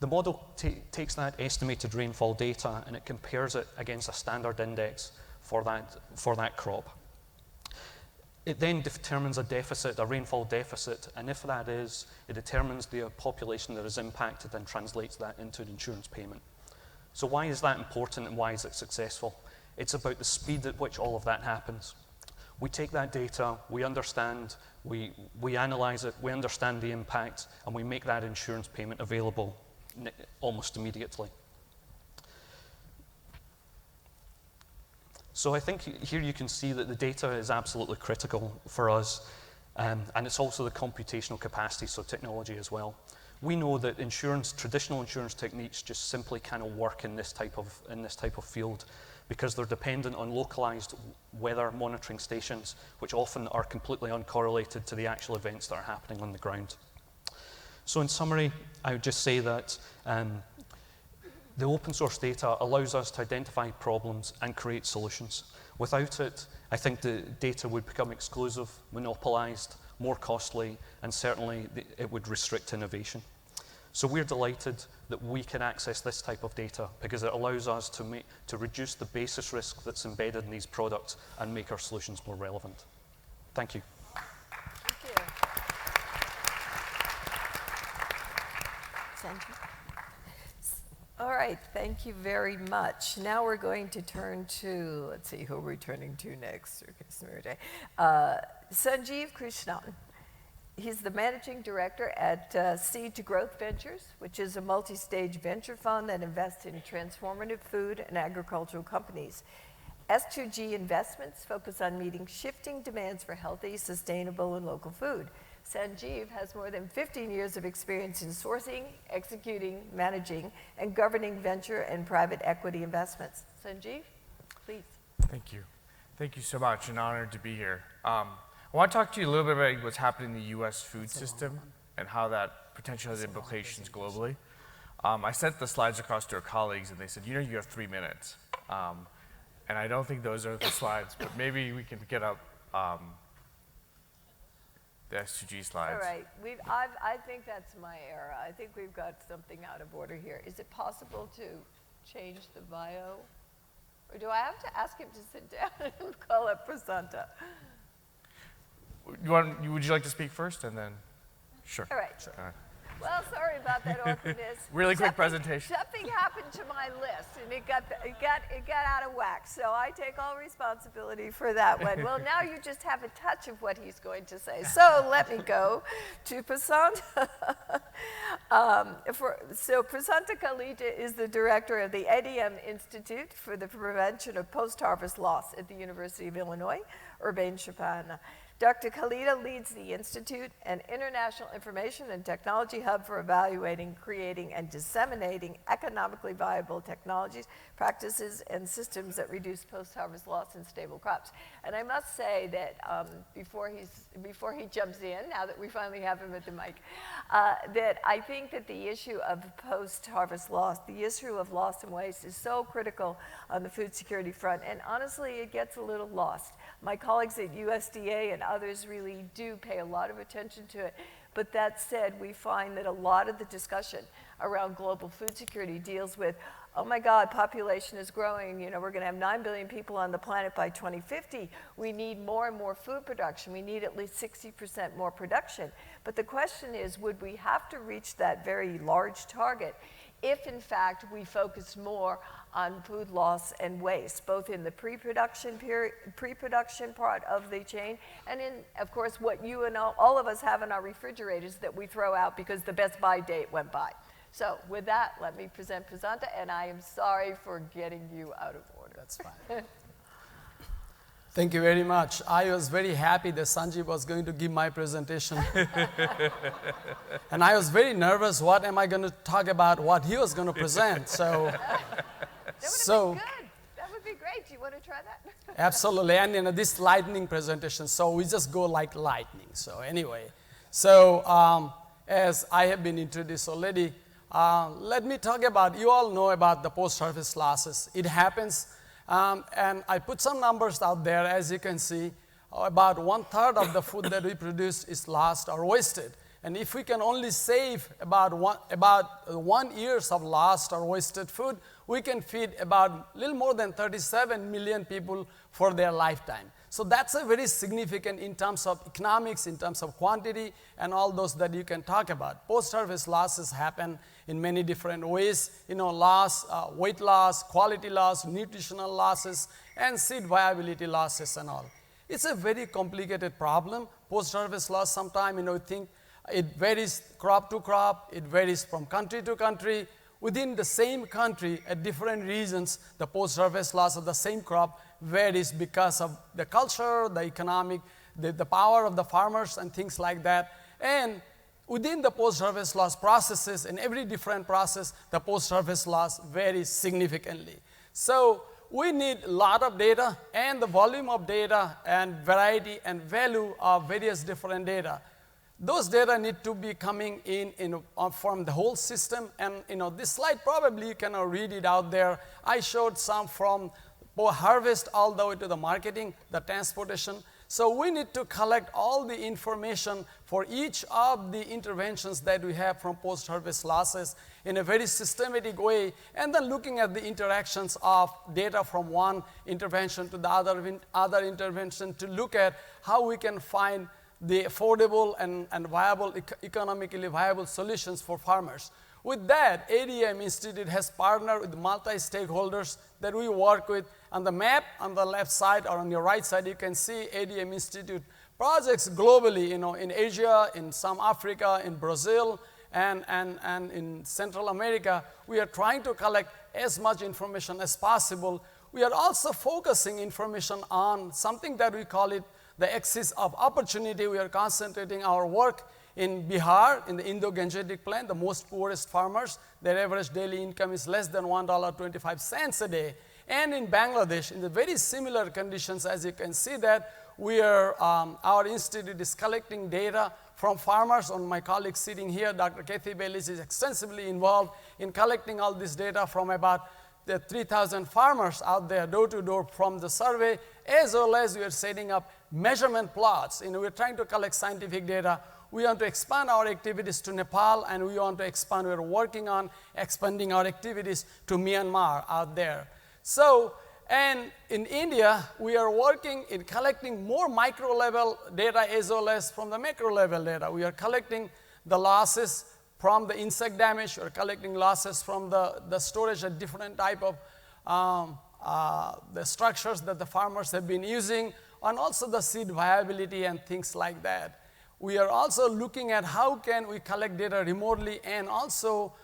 The model takes that estimated rainfall data and it compares it against a standard index for that crop. It then determines a rainfall deficit, and if that is, it determines the population that is impacted and translates that into an insurance payment. So why is that important and why is it successful? It's about the speed at which all of that happens. We take that data, we understand, we analyze it, we understand the impact, and we make that insurance payment available almost immediately. So I think here you can see that the data is absolutely critical for us, and it's also the computational capacity, so technology as well. We know that traditional insurance techniques just simply cannot work in this type of field because they're dependent on localized weather monitoring stations, which often are completely uncorrelated to the actual events that are happening on the ground. So in summary, I would just say that the open source data allows us to identify problems and create solutions. Without it, I think the data would become exclusive, monopolized, more costly, and certainly it would restrict innovation. So we're delighted that we can access this type of data because it allows us to reduce the basis risk that's embedded in these products and make our solutions more relevant. Thank you. Thank you. Thank you. All right, thank you very much. Now we're going to turn to, let's see, who are we turning to next? Sanjeev Krishnan. He's the managing director at Seed to Growth Ventures, which is a multi-stage venture fund that invests in transformative food and agricultural companies. S2G investments focus on meeting shifting demands for healthy, sustainable, and local food. Sanjeev has more than 15 years of experience in sourcing, executing, managing, and governing venture and private equity investments. Sanjeev, please. Thank you. Thank you so much. An honor to be here. I want to talk to you a little bit about what's happening in the U.S. food system and how that potentially has implications globally. I sent the slides across to our colleagues, and they said, you know, you have 3 minutes. And I don't think those are the slides, but maybe we can get up the S2G slides. All right. I think that's my era. I think we've got something out of order here. Is it possible to change the bio? Or do I have to ask him to sit down and call up Prasanta? Would you like to speak first and then? Sure. All right. Sure. Well, sorry about that awkwardness. Really quick presentation. Something happened to my list, and it got out of whack. So I take all responsibility for that one. Well, now you just have a touch of what he's going to say. So let me go to Prasanta. So Prasanta Kalita is the director of the ADM Institute for the Prevention of Post-Harvest Loss at the University of Illinois, Urbana-Champaign. Dr. Kalita leads the Institute, an international information and technology hub for evaluating, creating, and disseminating economically viable technologies, practices, and systems that reduce post-harvest loss in stable crops. And I must say that before he jumps in, now that we finally have him at the mic, that I think that the issue of post-harvest loss, the issue of loss and waste is so critical on the food security front, and honestly, it gets a little lost. My colleagues at USDA and others really do pay a lot of attention to it. But that said, we find that a lot of the discussion around global food security deals with, oh my God, population is growing. You know, we're going to have 9 billion people on the planet by 2050. We need more and more food production. We need at least 60% more production. But the question is, would we have to reach that very large target if, in fact, we focus more on food loss and waste, both in the pre-production part of the chain, and in, of course, what you and all of us have in our refrigerators that we throw out because the best buy date went by. So with that, let me present Prasanta, and I am sorry for getting you out of order. That's fine. Thank you very much. I was very happy that Sanjeev was going to give my presentation. And I was very nervous, what am I going to talk about, what he was going to present. So, that would have been good. That would be great. Do you want to try that? Absolutely. And you know, this lightning presentation, so we just go like lightning. So anyway, so as I have been introduced already, let me talk about, you all know about the post-harvest losses. It happens. And I put some numbers out there, as you can see, about 1/3 of the food that we produce is lost or wasted. And if we can only save about 1 year of lost or wasted food, we can feed about a little more than 37 million people for their lifetime. So that's a very significant in terms of economics, in terms of quantity, and all those that you can talk about. Post-harvest losses happen in many different ways, you know, loss, weight loss, quality loss, nutritional losses, and seed viability losses and all. It's a very complicated problem. Post-harvest loss, sometimes, you know, think it varies crop to crop, it varies from country to country. within the same country at different regions, the post-harvest loss of the same crop varies because of the culture, the economic, the power of the farmers and things like that. And within the post-harvest loss processes, in every different process, the post-harvest loss varies significantly. So we need a lot of data, and the volume of data and variety and value of various different data. Those data need to be coming in from the whole system. And this slide, probably you cannot read it out there. I showed some from harvest all the way to the marketing, the transportation. So we need to collect all the information for each of the interventions that we have from post-harvest losses in a very systematic way, and then looking at the interactions of data from one intervention to the other intervention to look at how we can find the affordable and viable, economically viable solutions for farmers. With that, ADM Institute has partnered with multi-stakeholders that we work with. On the map on the left side or on your right side, you can see ADM Institute projects globally, in Asia, in some Africa, in Brazil, and in Central America. We are trying to collect as much information as possible. We are also focusing information on something that we call it the axis of opportunity. We are concentrating our work in Bihar, in the Indo-Gangetic Plain, the most poorest farmers. Their average daily income is less than $1.25 a day. And in Bangladesh, in the very similar conditions, as you can see that, our institute is collecting data from farmers. On my colleague sitting here, Dr. Kathy Baylis, is extensively involved in collecting all this data from about the 3,000 farmers out there, door to door from the survey, as well as we are setting up measurement plots. We're trying to collect scientific data. We want to expand our activities to Nepal, and we want to expand, we're working on expanding our activities to Myanmar out there. So, and in India, we are working in collecting more micro level data as well as from the macro level data. We are collecting the losses from the insect damage, we're collecting losses from the storage of different type of the structures that the farmers have been using, and also the seed viability and things like that. We are also looking at how can we collect data remotely and also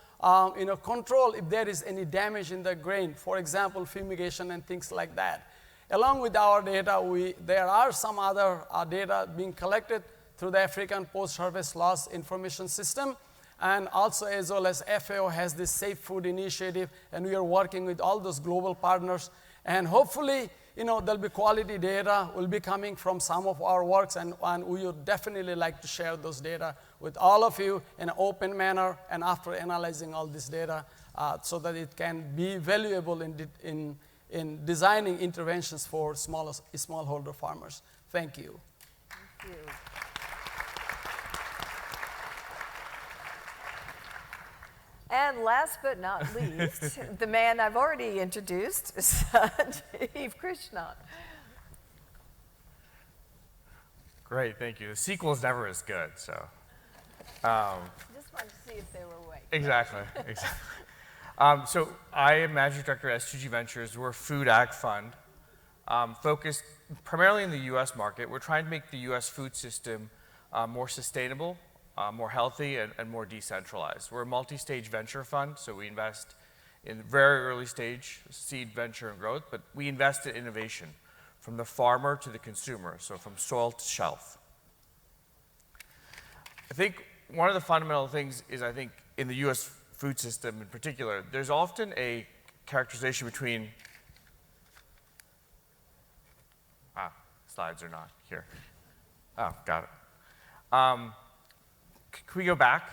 control if there is any damage in the grain, for example, fumigation and things like that. Along with our data, there are some other data being collected through the African Post-Harvest Loss Information System, and also as well as FAO has this Safe Food Initiative, and we are working with all those global partners, and hopefully there'll be quality data will be coming from some of our works, and we would definitely like to share those data with all of you in an open manner and after analyzing all this data so that it can be valuable in designing interventions for smallholder farmers. Thank you. Thank you. And last but not least, the man I've already introduced, Sanjeev Krishnan. Great, thank you. The sequel is never as good, so. Just wanted to see if they were awake. Exactly, exactly. So I am Managing Director at S2G Ventures. We're a food ag fund focused primarily in the US market. We're trying to make the US food system more sustainable, more healthy, and more decentralized. We're a multi-stage venture fund, so we invest in very early stage seed, venture, and growth, but we invest in innovation from the farmer to the consumer, so from soil to shelf. I think one of the fundamental things is, I think, in the US food system in particular, there's often a characterization between, slides are not here. Oh, got it. Can we go back?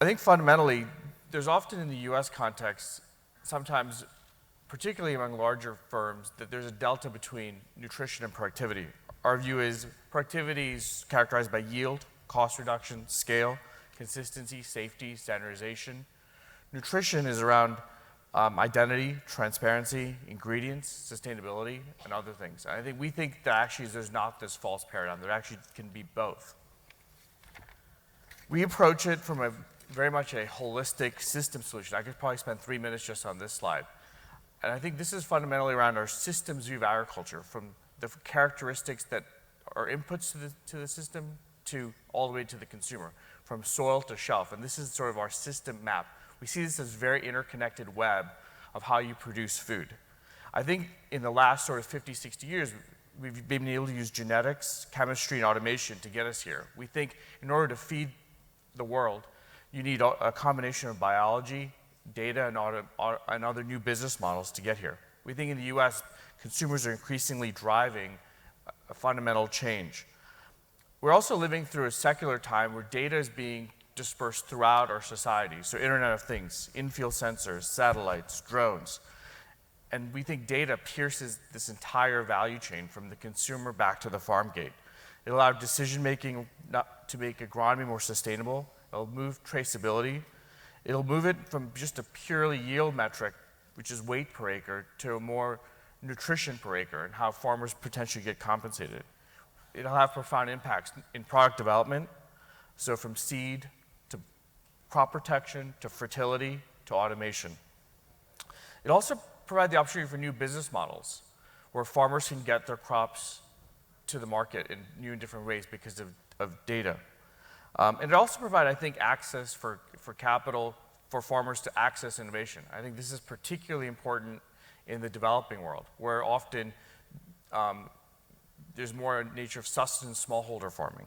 I think fundamentally, there's often in the US context, sometimes, particularly among larger firms, that there's a delta between nutrition and productivity. Our view is productivity is characterized by yield, cost reduction, scale, consistency, safety, standardization. Nutrition is around identity, transparency, ingredients, sustainability, and other things. And I think we think that actually there's not this false paradigm. There actually can be both. We approach it from a very much a holistic system solution. I could probably spend 3 minutes just on this slide. And I think this is fundamentally around our systems view of agriculture, from the characteristics that are inputs to the system, all the way to the consumer, from soil to shelf. And this is sort of our system map. We see this as a very interconnected web of how you produce food. I think in the last sort of 50, 60 years, we've been able to use genetics, chemistry, and automation to get us here. We think in order to feed the world, you need a combination of biology, data, and other new business models to get here. We think in the US, consumers are increasingly driving a fundamental change. We're also living through a secular time where data is being dispersed throughout our society. So Internet of Things, in-field sensors, satellites, drones. And we think data pierces this entire value chain from the consumer back to the farm gate. It allowed decision-making to make agronomy more sustainable. It'll move traceability. It'll move it from just a purely yield metric, which is weight per acre, to a more nutrition per acre and how farmers potentially get compensated. It'll have profound impacts in product development, so from seed to crop protection to fertility to automation. It also provides the opportunity for new business models where farmers can get their crops to the market in new and different ways because of data. And it also provides, I think, access for capital for farmers to access innovation. I think this is particularly important in the developing world, where often there's more a nature of sustenance smallholder farming.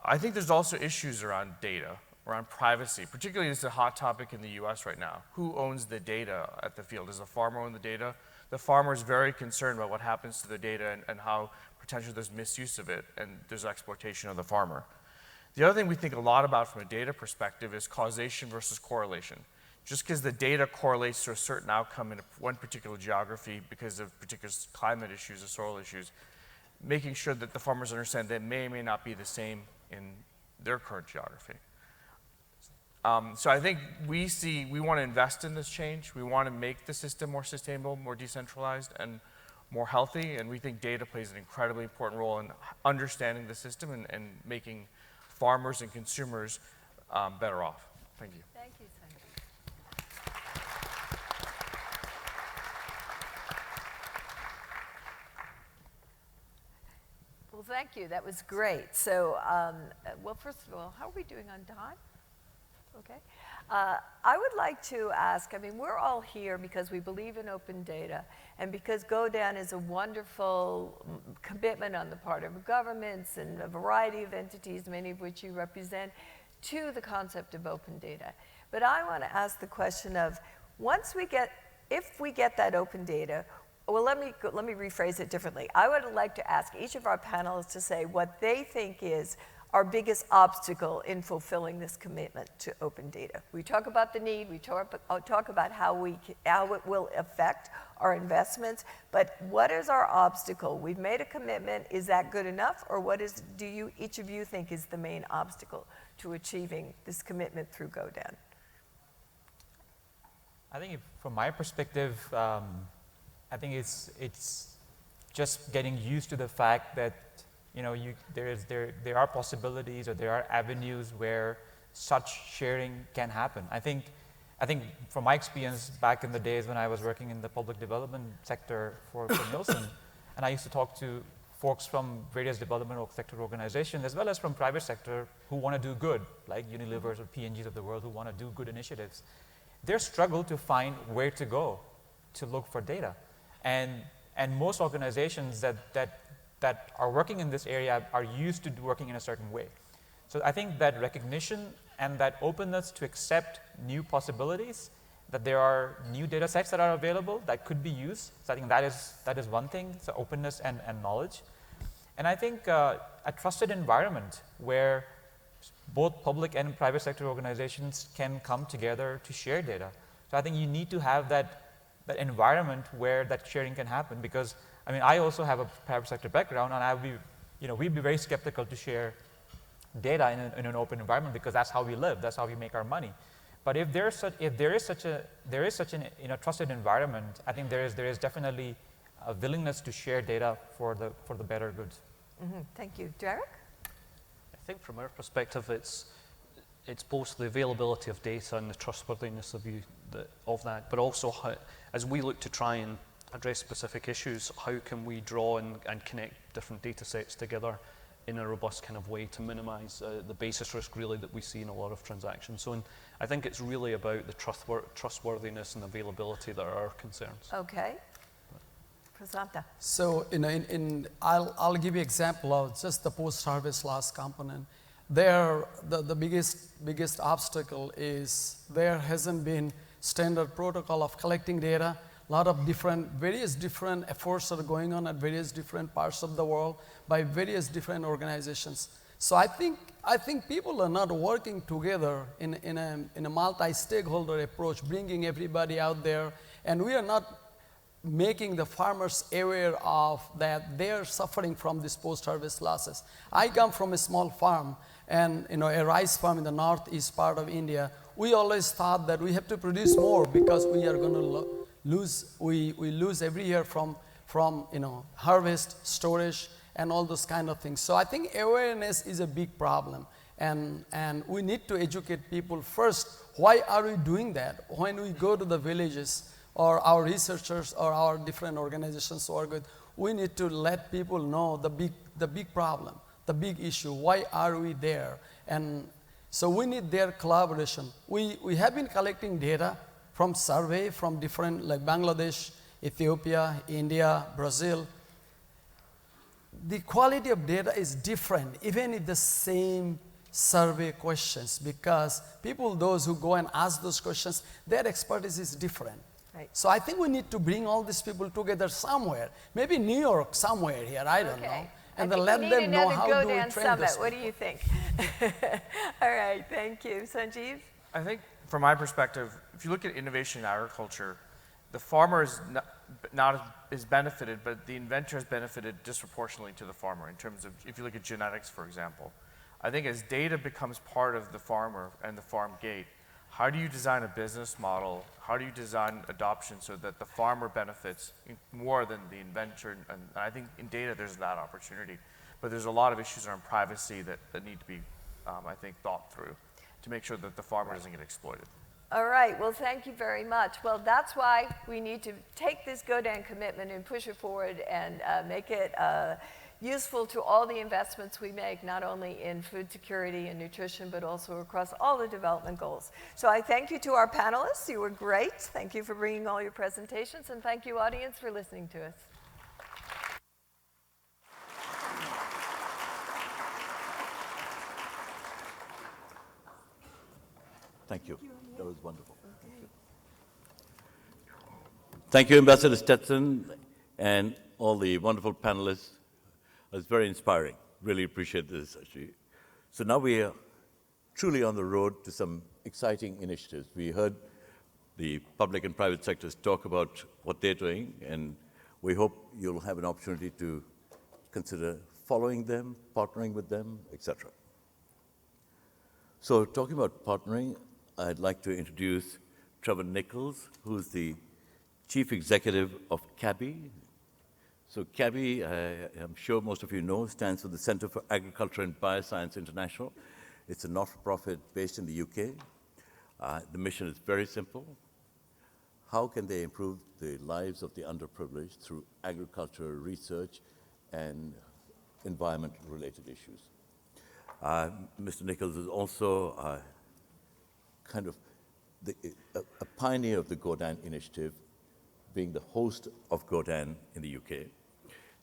I think there's also issues around data, around privacy. Particularly, it's a hot topic in the US right now. Who owns the data at the field? Does the farmer own the data? The farmer is very concerned about what happens to the data and how potentially there's misuse of it and there's exploitation of the farmer. The other thing we think a lot about from a data perspective is causation versus correlation. Just because the data correlates to a certain outcome in one particular geography because of particular climate issues or soil issues, making sure that the farmers understand that it may or may not be the same in their current geography. So I think we want to invest in this change. We want to make the system more sustainable, more decentralized, and more healthy. And we think data plays an incredibly important role in understanding the system and making farmers and consumers better off. Thank you. Thank you, Sanjay. Well, thank you. That was great. So, well, first of all, how are we doing on time? Okay. I would like to ask, I mean, we're all here because we believe in open data and because GODAN is a wonderful commitment on the part of governments and a variety of entities, many of which you represent, to the concept of open data. But I want to ask the question of, if we get that open data, well, let me rephrase it differently. I would like to ask each of our panelists to say what they think is our biggest obstacle in fulfilling this commitment to open data. We talk about the need, we talk about how it will affect our investments, but what is our obstacle? We've made a commitment, is that good enough? Or what do each of you think is the main obstacle to achieving this commitment through GODAN? I think from my perspective, I think it's just getting used to the fact that there are possibilities or there are avenues where such sharing can happen. I think from my experience back in the days when I was working in the public development sector for Nielsen, and I used to talk to folks from various development sector organizations as well as from private sector who want to do good, like Unilevers or P&Gs of the world who want to do good initiatives. They struggle to find where to go to look for data. And most organizations that are working in this area are used to working in a certain way. So I think that recognition and that openness to accept new possibilities, that there are new data sets that are available that could be used. So I think that is one thing, so openness and knowledge. And I think a trusted environment where both public and private sector organizations can come together to share data. So I think you need to have that environment where that sharing can happen, because I mean, I also have a private sector background, and we'd be very skeptical to share data in an open environment because that's how we live, that's how we make our money. But if there is such a trusted environment, I think there is definitely a willingness to share data for the better good. Mm-hmm. Thank you, Derek. I think from our perspective, it's both the availability of data and the trustworthiness of that, but also how, as we look to try and address specific issues, how can we draw and connect different data sets together in a robust kind of way to minimize the basis risk really that we see in a lot of transactions. So I think it's really about the trustworthiness and availability that are our concerns. Okay. Prasanta. So I'll give you example of just the post-harvest loss component. There, the biggest obstacle is there hasn't been standard protocol of collecting data. A lot of various different efforts are going on at various different parts of the world by various different organizations. So I think people are not working together in a multi-stakeholder approach, bringing everybody out there, and we are not making the farmers aware of that they are suffering from these post-harvest losses. I come from a small farm, and a rice farm in the northeast part of India. We always thought that we have to produce more because we are going to we lose every year from harvest, storage, and all those kind of things. So I think awareness is a big problem, and we need to educate people first. Why are we doing that? When we go to the villages, or our researchers or our different organizations who are good, we need to let people know the big problem, the big issue. Why are we there? And so we need their collaboration. We have been collecting data from survey from different, like Bangladesh, Ethiopia, India, Brazil. The quality of data is different, even if the same survey questions, because people, those who go and ask those questions, their expertise is different. Right. So I think we need to bring all these people together somewhere, maybe New York somewhere here, I don't know, and then let them know how do we train Summit. this. What do you think? All right, thank you. Sanjeev? I think from my perspective, if you look at innovation in agriculture, the farmer is benefited, but the inventor has benefited disproportionately to the farmer in terms of, if you look at genetics, for example. I think as data becomes part of the farmer and the farm gate, how do you design a business model? How do you design adoption so that the farmer benefits more than the inventor? And I think in data there's that opportunity. But there's a lot of issues around privacy that need to be, I think, thought through to make sure that the farmer doesn't get exploited. All right, well, thank you very much. Well, that's why we need to take this GODAN commitment and push it forward and make it useful to all the investments we make, not only in food security and nutrition, but also across all the development goals. So I thank you to our panelists. You were great. Thank you for bringing all your presentations, and thank you, audience, for listening to us. Thank you. That was wonderful. Okay. Thank you, Ambassador Stetson, and all the wonderful panelists. It was very inspiring. Really appreciate this, actually. So now we are truly on the road to some exciting initiatives. We heard the public and private sectors talk about what they're doing, and we hope you'll have an opportunity to consider following them, partnering with them, etc. So talking about partnering, I'd like to introduce Trevor Nichols, who's the Chief Executive of CABI. So CABI, I'm sure most of you know, stands for the Center for Agriculture and Bioscience International. It's a not-for-profit based in the UK. The mission is very simple. How can they improve the lives of the underprivileged through agricultural research and environment-related issues? Mr. Nichols is also kind of a pioneer of the GODAN initiative, being the host of GODAN in the UK.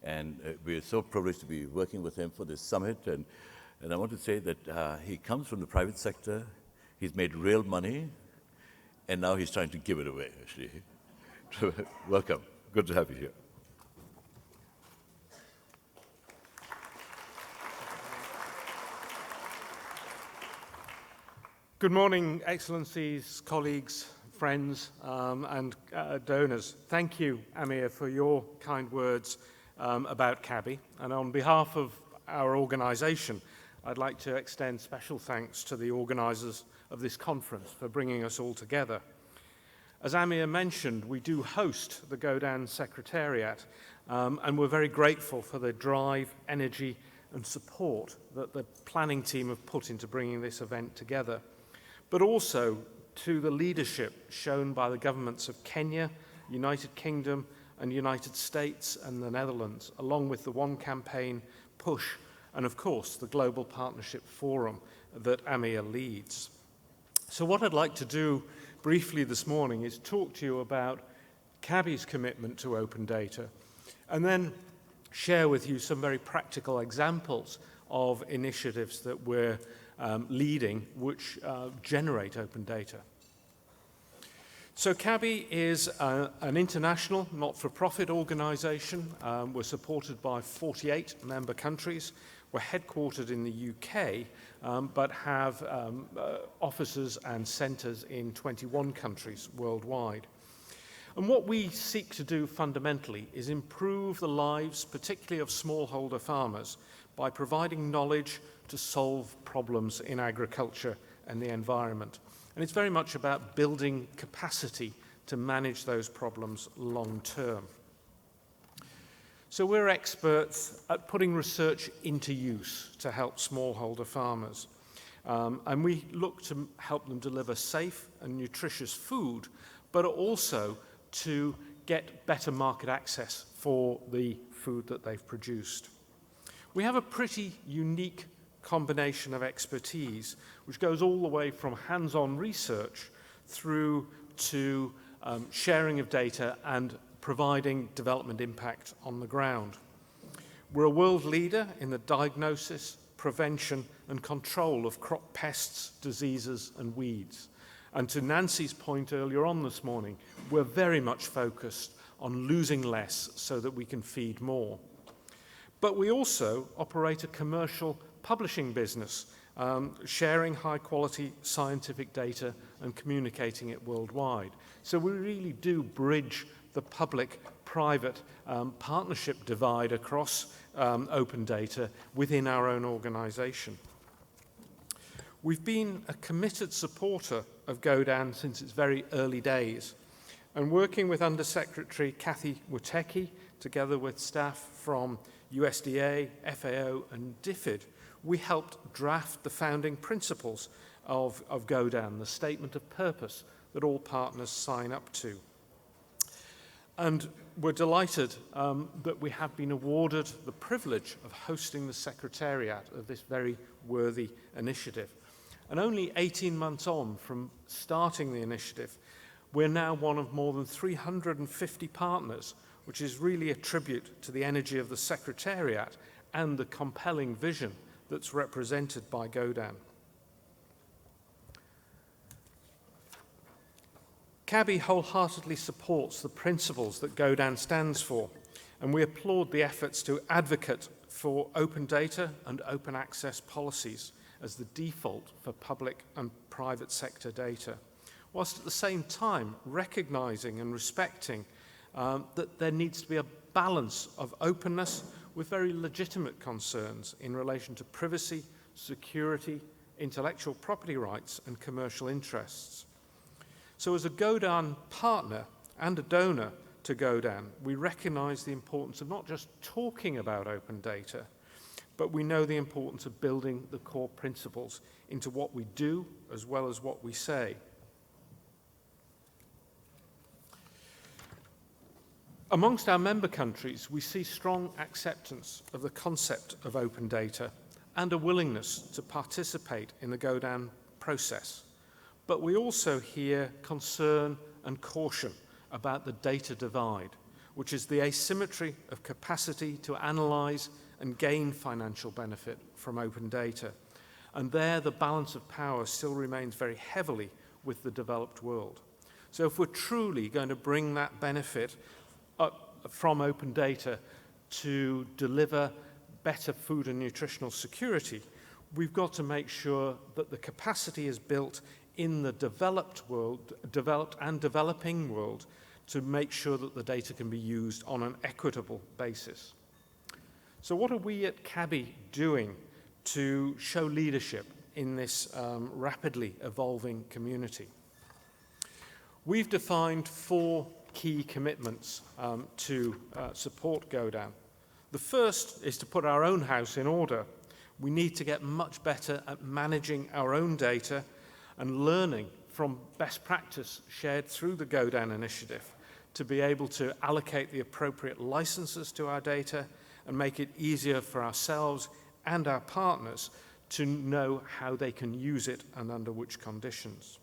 And we are so privileged to be working with him for this summit. And I want to say that he comes from the private sector. He's made real money, and now he's trying to give it away, actually. Welcome. Good to have you here. Good morning, Excellencies, colleagues, friends, and donors. Thank you, Amir, for your kind words about CABI. And on behalf of our organization, I'd like to extend special thanks to the organizers of this conference for bringing us all together. As Amir mentioned, we do host the GODAN Secretariat, and we're very grateful for the drive, energy, and support that the planning team have put into bringing this event together, but also to the leadership shown by the governments of Kenya, United Kingdom, and United States and the Netherlands, along with the One Campaign push and of course the Global Partnership Forum that Amir leads. So what I'd like to do briefly this morning is talk to you about CABI's commitment to open data, and then share with you some very practical examples of initiatives that we're leading which generate open data. So CABI is an international not-for-profit organization. We're supported by 48 member countries. We're headquartered in the UK, but have offices and centers in 21 countries worldwide. And what we seek to do fundamentally is improve the lives, particularly of smallholder farmers, by providing knowledge to solve problems in agriculture and the environment. And it's very much about building capacity to manage those problems long term. So we're experts at putting research into use to help smallholder farmers. And we look to help them deliver safe and nutritious food, but also to get better market access for the food that they've produced. We have a pretty unique combination of expertise, which goes all the way from hands-on research through to sharing of data and providing development impact on the ground. We're a world leader in the diagnosis, prevention, and control of crop pests, diseases, and weeds. And to Nancy's point earlier on this morning, we're very much focused on losing less so that we can feed more. But we also operate a commercial publishing business, sharing high-quality scientific data and communicating it worldwide. So we really do bridge the public-private partnership divide across open data within our own organization. We've been a committed supporter of GODAN since its very early days, and working with Undersecretary Kathy Witecki, together with staff from USDA, FAO, and DFID, we helped draft the founding principles of GODAN, the statement of purpose that all partners sign up to. And we're delighted that we have been awarded the privilege of hosting the secretariat of this very worthy initiative. And only 18 months on from starting the initiative, we're now one of more than 350 partners, which is really a tribute to the energy of the secretariat and the compelling vision that's represented by GODAN. CABI wholeheartedly supports the principles that GODAN stands for, and we applaud the efforts to advocate for open data and open access policies as the default for public and private sector data, whilst at the same time recognizing and respecting that there needs to be a balance of openness with very legitimate concerns in relation to privacy, security, intellectual property rights, and commercial interests. So as a GODAN partner and a donor to GODAN, we recognize the importance of not just talking about open data, but we know the importance of building the core principles into what we do as well as what we say. Amongst our member countries, we see strong acceptance of the concept of open data and a willingness to participate in the GODAN process. But we also hear concern and caution about the data divide, which is the asymmetry of capacity to analyze and gain financial benefit from open data. And there, the balance of power still remains very heavily with the developed world. So if we're truly going to bring that benefit from open data to deliver better food and nutritional security, we've got to make sure that the capacity is built in the developed world, developed and developing world, to make sure that the data can be used on an equitable basis. So what are we at CABI doing to show leadership in this rapidly evolving community? We've defined 4 key commitments to support GODAN. The first is to put our own house in order. We need to get much better at managing our own data and learning from best practice shared through the GODAN initiative to be able to allocate the appropriate licenses to our data and make it easier for ourselves and our partners to know how they can use it and under which conditions.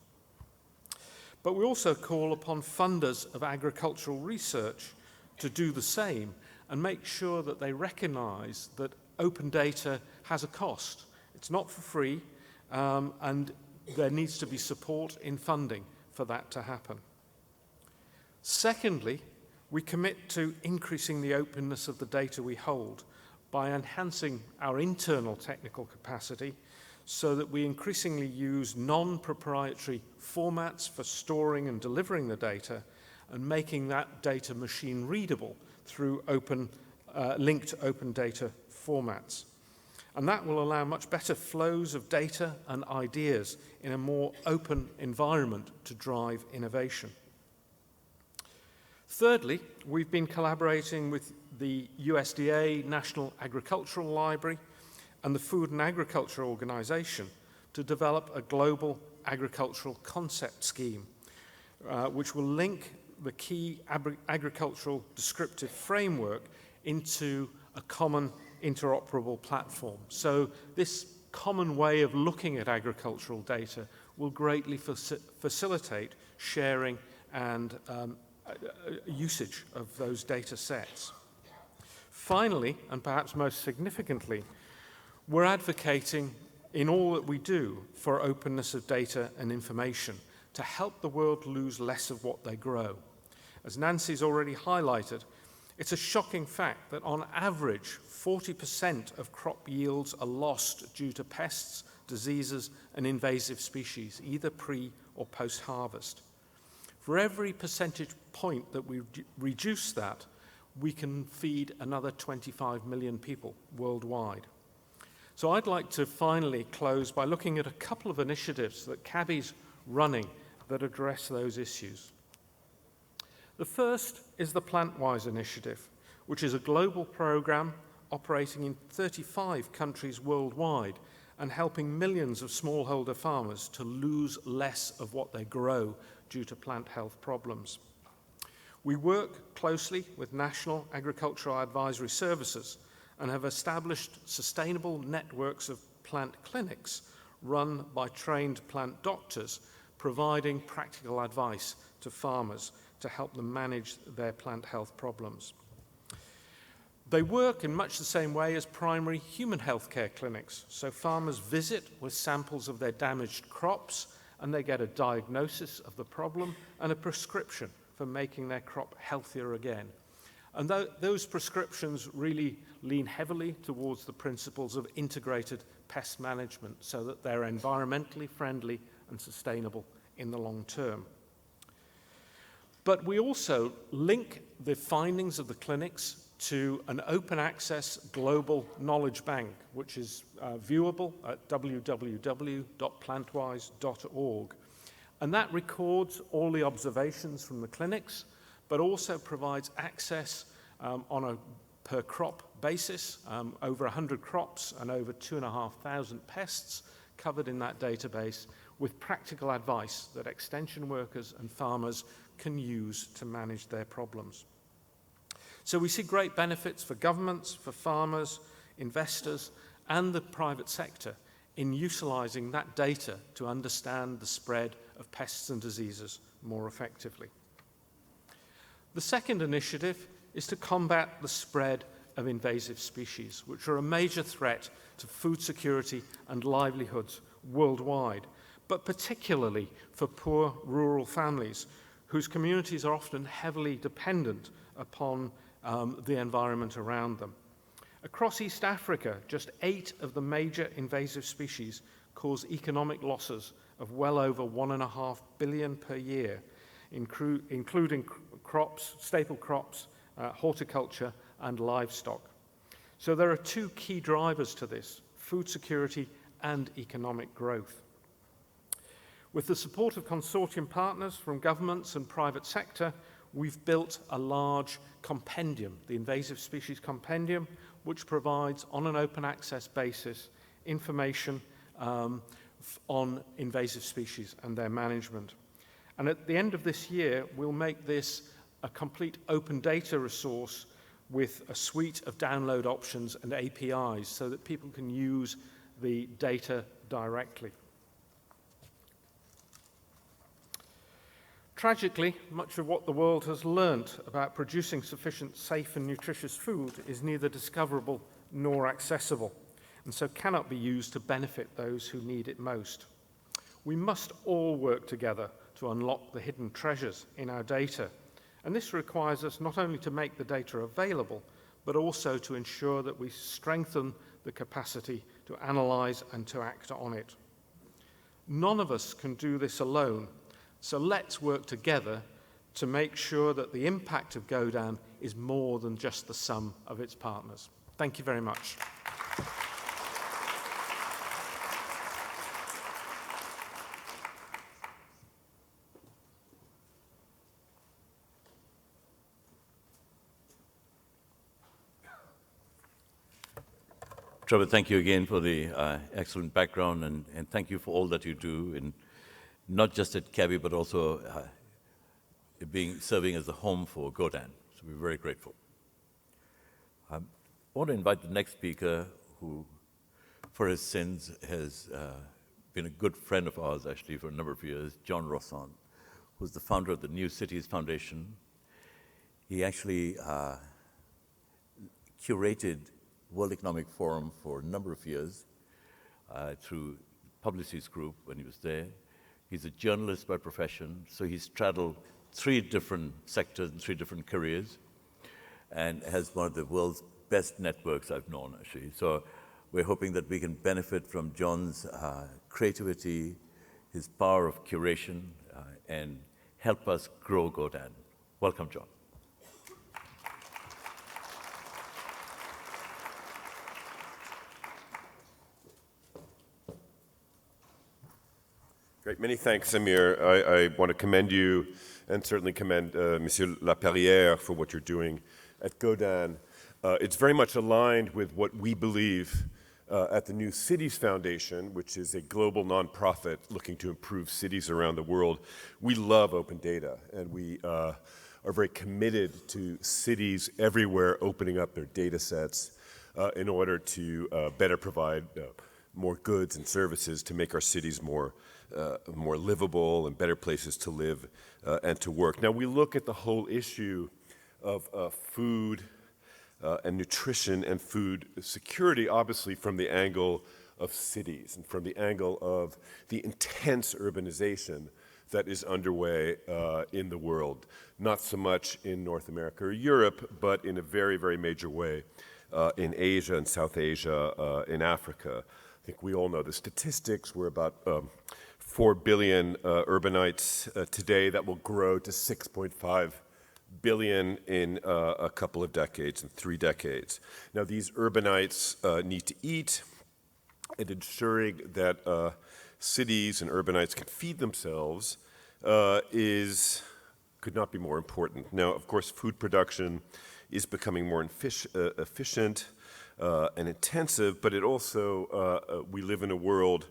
But we also call upon funders of agricultural research to do the same and make sure that they recognize that open data has a cost. It's not for free, and there needs to be support in funding for that to happen. Secondly, we commit to increasing the openness of the data we hold by enhancing our internal technical capacity so that we increasingly use non-proprietary formats for storing and delivering the data and making that data machine readable through linked open data formats. And that will allow much better flows of data and ideas in a more open environment to drive innovation. Thirdly, we've been collaborating with the USDA National Agricultural Library and the Food and Agriculture Organization to develop a global agricultural concept scheme, which will link the key agricultural descriptive framework into a common interoperable platform. So this common way of looking at agricultural data will greatly facilitate sharing and usage of those data sets. Finally, and perhaps most significantly, we're advocating in all that we do for openness of data and information to help the world lose less of what they grow. As Nancy's already highlighted, it's a shocking fact that on average, 40% of crop yields are lost due to pests, diseases, and invasive species, either pre or post-harvest. For every percentage point that we reduce that, we can feed another 25 million people worldwide. So I'd like to finally close by looking at a couple of initiatives that CABI's running that address those issues. The first is the PlantWise initiative, which is a global program operating in 35 countries worldwide and helping millions of smallholder farmers to lose less of what they grow due to plant health problems. We work closely with national agricultural advisory services and have established sustainable networks of plant clinics run by trained plant doctors, providing practical advice to farmers to help them manage their plant health problems. They work in much the same way as primary human healthcare clinics. So farmers visit with samples of their damaged crops and they get a diagnosis of the problem and a prescription for making their crop healthier again. And those prescriptions really lean heavily towards the principles of integrated pest management so that they're environmentally friendly and sustainable in the long term. But we also link the findings of the clinics to an open access global knowledge bank, which is viewable at www.plantwise.org. And that records all the observations from the clinics, but also provides access on a per crop basis, over 100 crops and over 2,500 pests covered in that database, with practical advice that extension workers and farmers can use to manage their problems. So we see great benefits for governments, for farmers, investors, and the private sector in utilizing that data to understand the spread of pests and diseases more effectively. The second initiative is to combat the spread of invasive species, which are a major threat to food security and livelihoods worldwide, but particularly for poor rural families whose communities are often heavily dependent upon the environment around them. Across East Africa, just 8 of the major invasive species cause economic losses of well over $1.5 billion per year, including crops, staple crops, horticulture, and livestock. So there are 2 key drivers to this: food security and economic growth. With the support of consortium partners from governments and private sector, we've built a large compendium, the Invasive Species Compendium, which provides, on an open access basis, information on invasive species and their management. And at the end of this year, we'll make this a complete open data resource with a suite of download options and APIs so that people can use the data directly. Tragically, much of what the world has learnt about producing sufficient safe and nutritious food is neither discoverable nor accessible, and so cannot be used to benefit those who need it most. We must all work together to unlock the hidden treasures in our data, and this requires us not only to make the data available, but also to ensure that we strengthen the capacity to analyse and to act on it. None of us can do this alone, so let's work together to make sure that the impact of GODAN is more than just the sum of its partners. Thank you very much. Trevor, thank you again for the excellent background, and thank you for all that you do, in, not just at CABI, but also serving as the home for GODAN. So we're very grateful. I want to invite the next speaker, who, for his sins, has been a good friend of ours, actually, for a number of years, John Rosson, who's the founder of the New Cities Foundation. He actually curated World Economic Forum for a number of years through Publicis Group when he was there. He's a journalist by profession, so he's straddled 3 different sectors and 3 different careers, and has one of the world's best networks I've known, actually. So we're hoping that we can benefit from John's creativity, his power of curation, and help us grow GODAN. Welcome, John. Great, many thanks, Amir. I want to commend you and certainly commend Monsieur Laperrière for what you're doing at GODAN. It's very much aligned with what we believe at the New Cities Foundation, which is a global nonprofit looking to improve cities around the world. We love open data, and we are very committed to cities everywhere opening up their data sets in order to better provide more goods and services to make our cities more livable and better places to live and to work. Now, we look at the whole issue of food and nutrition and food security, obviously, from the angle of cities and from the angle of the intense urbanization that is underway in the world. Not so much in North America or Europe, but in a very, very major way in Asia and South Asia, in Africa. I think we all know the statistics. We're about 4 billion urbanites today. That will grow to 6.5 billion in a couple of decades, in 3 decades. Now, these urbanites need to eat, and ensuring that cities and urbanites can feed themselves could not be more important. Now, of course, food production is becoming more efficient and intensive, but it also, we live in a world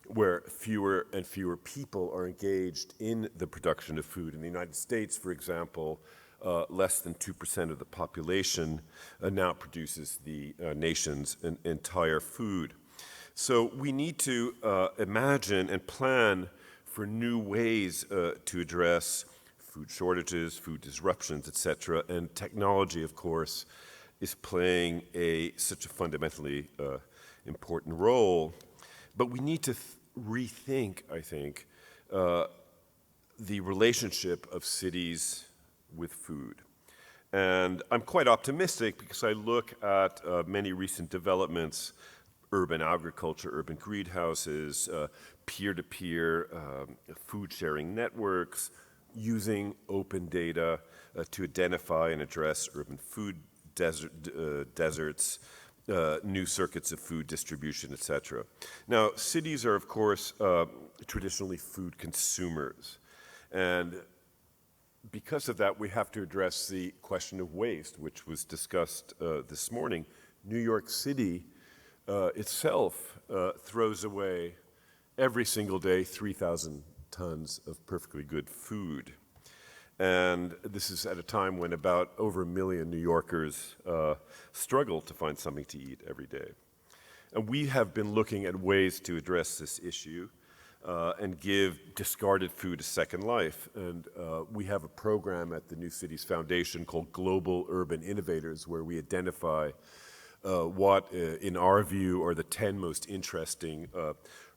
where fewer and fewer people are engaged in the production of food. In the United States, for example, less than 2% of the population now produces the nation's entire food. So we need to imagine and plan for new ways to address food shortages, food disruptions, etc. And technology, of course, is playing such a fundamentally important role. But we need to rethink, I think, the relationship of cities with food. And I'm quite optimistic because I look at many recent developments: urban agriculture, urban greenhouses, peer-to-peer food sharing networks, using open data to identify and address urban food deserts, new circuits of food distribution, etc. Now, cities are, of course, traditionally food consumers. And because of that, we have to address the question of waste, which was discussed this morning. New York City itself throws away every single day 3,000 tons of perfectly good food. And this is at a time when about over 1 million New Yorkers struggle to find something to eat every day. And we have been looking at ways to address this issue and give discarded food a second life. And we have a program at the New Cities Foundation called Global Urban Innovators, where we identify what, in our view, are the 10 most interesting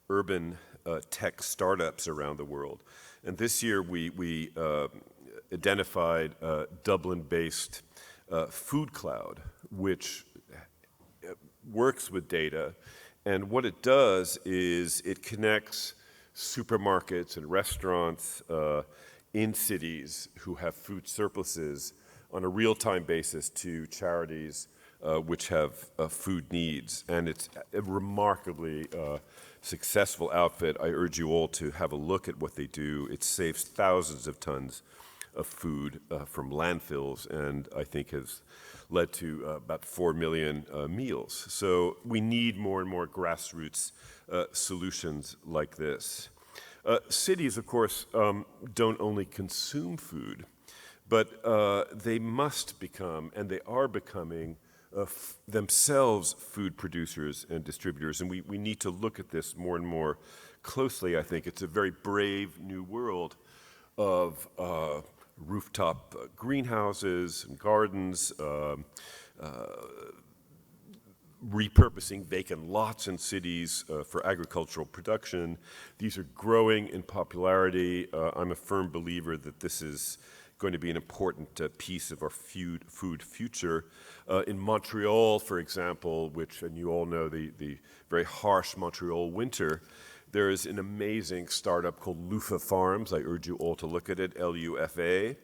urban tech startups around the world. And this year we identified a Dublin-based food cloud, which works with data. And what it does is it connects supermarkets and restaurants in cities who have food surpluses on a real-time basis to charities which have food needs. And it's a remarkably successful outfit. I urge you all to have a look at what they do. It saves thousands of tons of food from landfills, and I think has led to about 4 million meals. So we need more and more grassroots solutions like this. Cities, of course, don't only consume food, but they must become, and they are becoming, themselves food producers and distributors. And we need to look at this more and more closely, I think. It's a very brave new world of rooftop greenhouses and gardens, repurposing vacant lots in cities for agricultural production. These are growing in popularity. I'm a firm believer that this is going to be an important piece of our food future. In Montreal, for example, which, and you all know the very harsh Montreal winter, there is an amazing startup called Lufa Farms. I urge you all to look at it, L-U-F-A,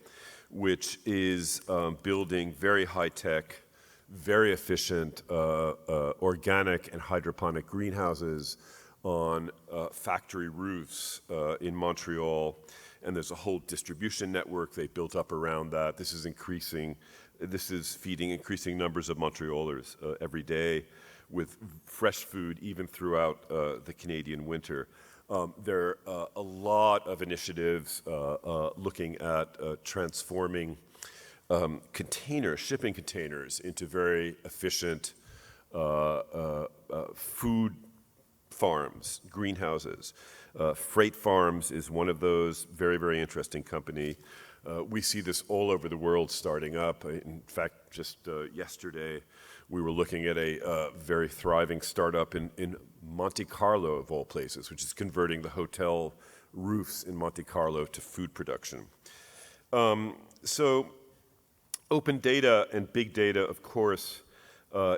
which is building very high-tech, very efficient organic and hydroponic greenhouses on factory roofs in Montreal. And there's a whole distribution network they built up around that. This is feeding increasing numbers of Montrealers every day with fresh food, even throughout the Canadian winter. There are a lot of initiatives looking at transforming shipping containers into very efficient food farms, greenhouses. Freight Farms is one of those, very, very interesting company. We see this all over the world starting up. In fact, just yesterday, we were looking at a very thriving startup in Monte Carlo, of all places, which is converting the hotel roofs in Monte Carlo to food production. So open data and big data, of course,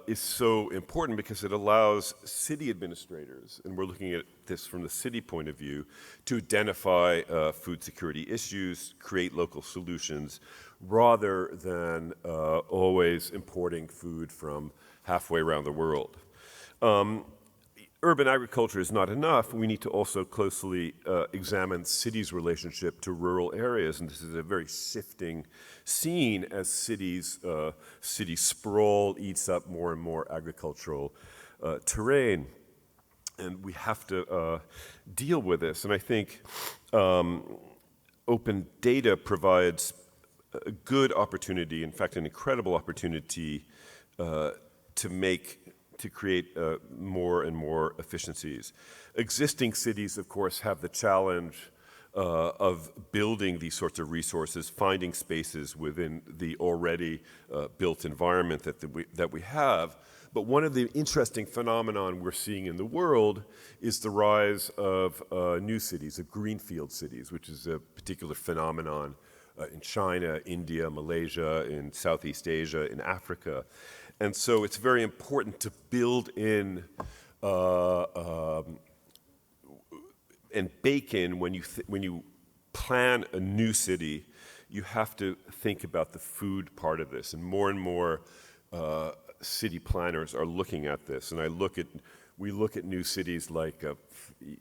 is so important because it allows city administrators, and we're looking at this from the city point of view, to identify food security issues, create local solutions, rather than always importing food from halfway around the world. Urban agriculture is not enough. We need to also closely examine cities' relationship to rural areas, and this is a very shifting scene as city sprawl eats up more and more agricultural terrain. And we have to deal with this. And I think open data provides a good opportunity, in fact, an incredible opportunity to create more and more efficiencies. Existing cities, of course, have the challenge of building these sorts of resources, finding spaces within the already built environment that we have. But one of the interesting phenomenon we're seeing in the world is the rise of new cities, of greenfield cities, which is a particular phenomenon in China, India, Malaysia, in Southeast Asia, in Africa. And so it's very important to build in and bake in when you plan a new city, you have to think about the food part of this. And more city planners are looking at this. And we look at new cities like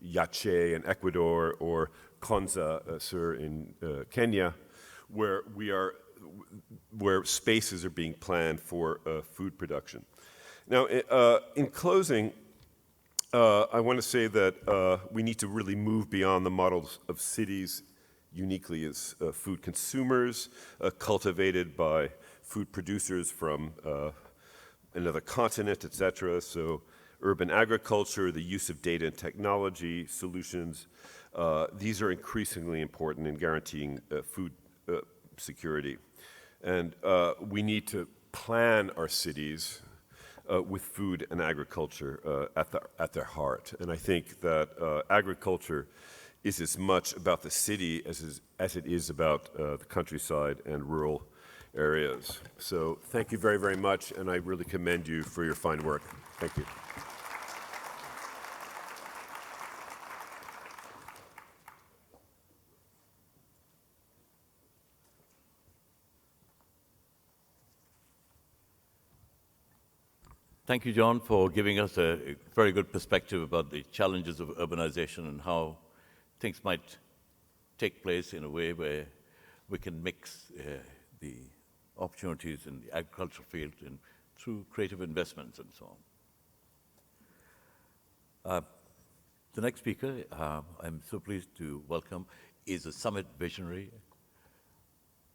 Yache in Ecuador or Konza Sur in Kenya, where spaces are being planned for food production. Now, in closing, I want to say that we need to really move beyond the models of cities uniquely as food consumers, cultivated by food producers from another continent, etc. So urban agriculture, the use of data and technology solutions, these are increasingly important in guaranteeing food security. And we need to plan our cities with food and agriculture at their heart. And I think that agriculture is as much about the city as it is about the countryside and rural areas. So thank you very, very much, and I really commend you for your fine work. Thank you. Thank you, John, for giving us a very good perspective about the challenges of urbanization and how things might take place in a way where we can mix the opportunities in the agricultural field and through creative investments and so on. The next speaker, I'm so pleased to welcome, is a summit visionary,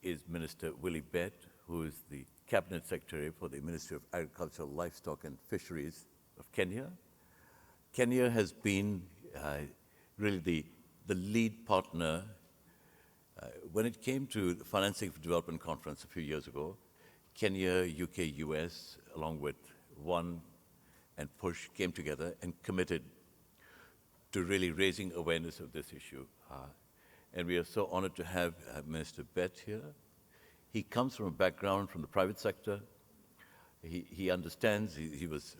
is Minister Willie Bett, who is the Cabinet Secretary for the Ministry of Agriculture, Livestock and Fisheries of Kenya. Kenya has been really the lead partner when it came to the Financing for Development Conference a few years ago. Kenya, UK, US, along with ONE and PUSH came together and committed to really raising awareness of this issue. And we are so honored to have Minister Bett here. He comes from a background from the private sector. He understands, he was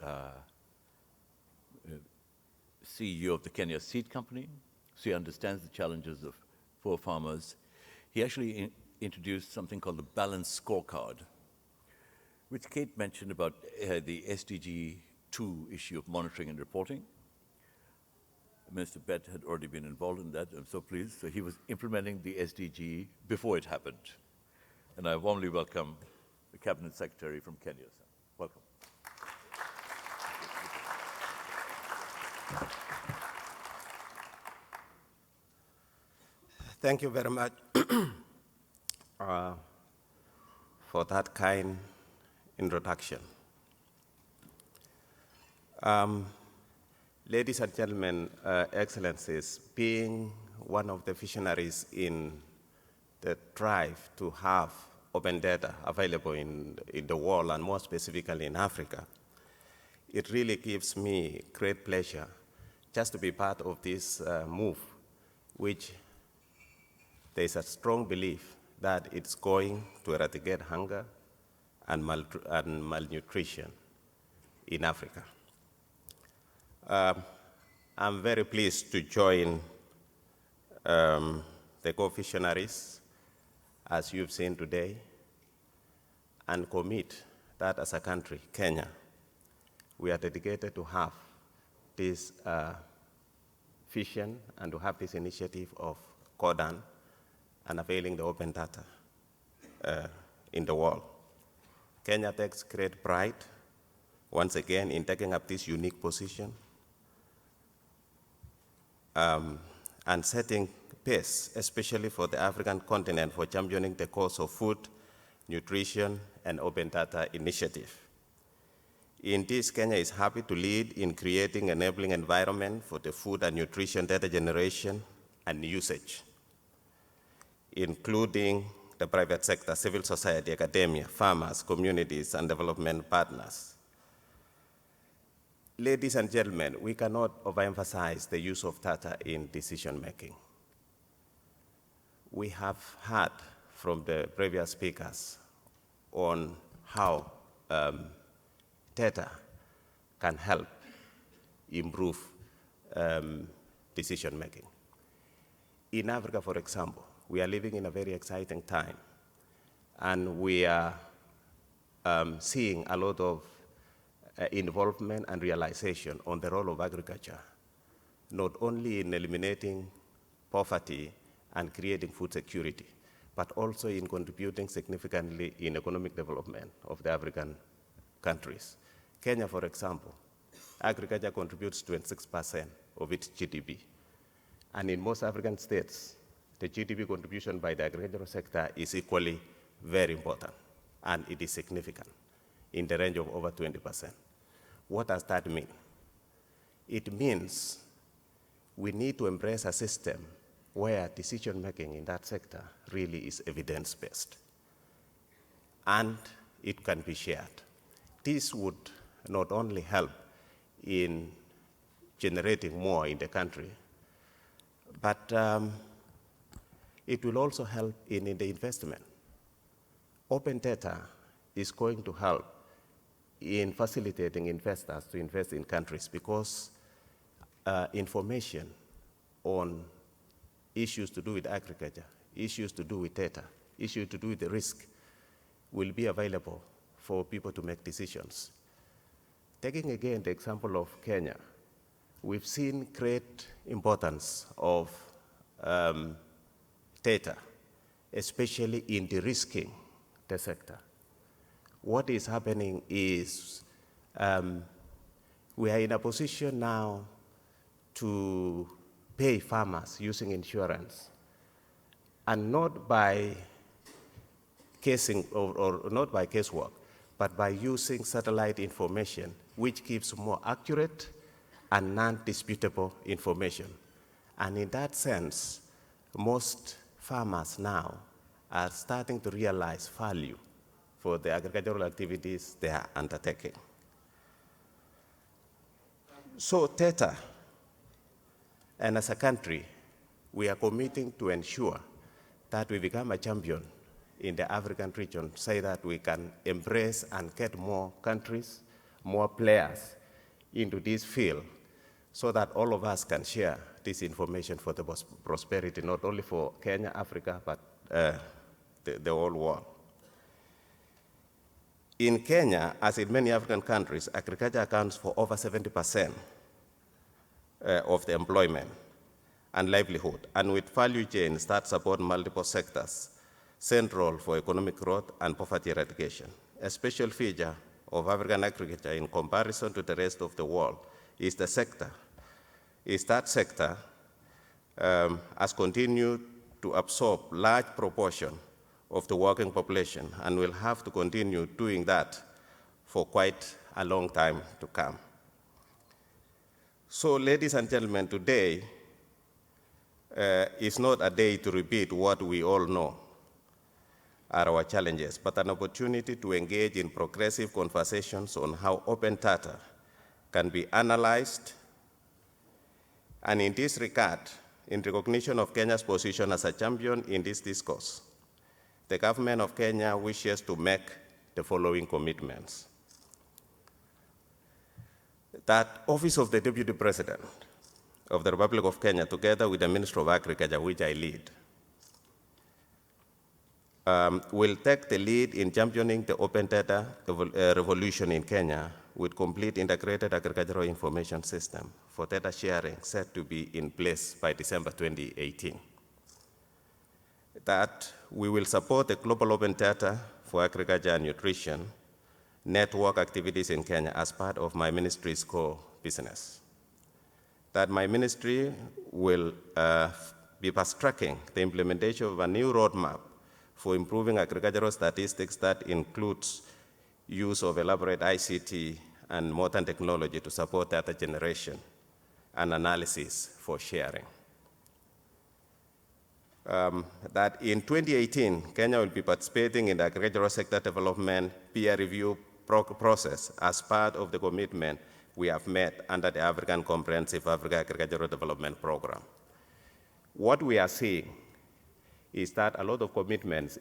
CEO of the Kenya Seed Company, so he understands the challenges of poor farmers. He actually introduced something called the Balanced Scorecard, which Kate mentioned about the SDG 2 issue of monitoring and reporting. Minister Bett had already been involved in that. I'm so pleased. So he was implementing the SDG before it happened. And I warmly welcome the Cabinet Secretary from Kenya. Welcome. Thank you very much for that kind introduction. Ladies and gentlemen, Excellencies, being one of the visionaries in the drive to have open data available in the world, and more specifically in Africa, it really gives me great pleasure just to be part of this move, which there's a strong belief that it's going to eradicate hunger and malnutrition in Africa. I'm very pleased to join the co-visionaries, as you've seen today, and commit that as a country, Kenya, we are dedicated to have this vision and to have this initiative of GODAN and availing the open data in the world. Kenya takes great pride, once again, in taking up this unique position and setting pace, especially for the African continent, for championing the cause of food, nutrition, and open data initiative. In this, Kenya is happy to lead in creating an enabling environment for the food and nutrition data generation and usage, including the private sector, civil society, academia, farmers, communities, and development partners. Ladies and gentlemen, we cannot overemphasize the use of data in decision-making. We have heard from the previous speakers on how data can help improve decision-making. In Africa, for example, we are living in a very exciting time, and we are seeing a lot of involvement and realization on the role of agriculture, not only in eliminating poverty and creating food security, but also in contributing significantly in economic development of the African countries. Kenya, for example, agriculture contributes 26% of its GDP. And in most African states, the GDP contribution by the agricultural sector is equally very important, and it is significant in the range of over 20%. What does that mean? It means we need to embrace a system where decision-making in that sector really is evidence-based, and it can be shared. This would not only help in generating more in the country, but it will also help in the investment. Open data is going to help in facilitating investors to invest in countries because information on issues to do with agriculture, issues to do with data, issues to do with the risk will be available for people to make decisions. Taking again the example of Kenya, we've seen great importance of data, especially in de-risking the sector. What is happening is we are in a position now to pay farmers using insurance, and not by casing or not by casework, but by using satellite information, which gives more accurate and non-disputable information. And in that sense, most farmers now are starting to realize value for the agricultural activities they are undertaking. So data, and as a country, we are committing to ensure that we become a champion in the African region, so that we can embrace and get more countries, more players into this field, so that all of us can share this information for the prosperity, not only for Kenya, Africa, but the whole world. In Kenya, as in many African countries, agriculture accounts for over 70% of the employment and livelihood, and with value chains that support multiple sectors, central for economic growth and poverty eradication. A special feature of African agriculture in comparison to the rest of the world is that sector has continued to absorb large proportion of the working population and will have to continue doing that for quite a long time to come. So, ladies and gentlemen, today is not a day to repeat what we all know are our challenges, but an opportunity to engage in progressive conversations on how open data can be analyzed. And in this regard, in recognition of Kenya's position as a champion in this discourse, the government of Kenya wishes to make the following commitments. That Office of the Deputy President of the Republic of Kenya, together with the Ministry of Agriculture, which I lead, will take the lead in championing the open data revolution in Kenya with complete integrated agricultural information system for data sharing set to be in place by December 2018. That we will support the global open data for agriculture and nutrition network activities in Kenya as part of my ministry's core business. That my ministry will be fast-tracking the implementation of a new roadmap for improving agricultural statistics that includes use of elaborate ICT and modern technology to support data generation and analysis for sharing. That in 2018, Kenya will be participating in the agricultural sector development peer review process as part of the commitment we have made under the African Comprehensive Africa Agricultural Development Program. What we are seeing is that a lot of commitments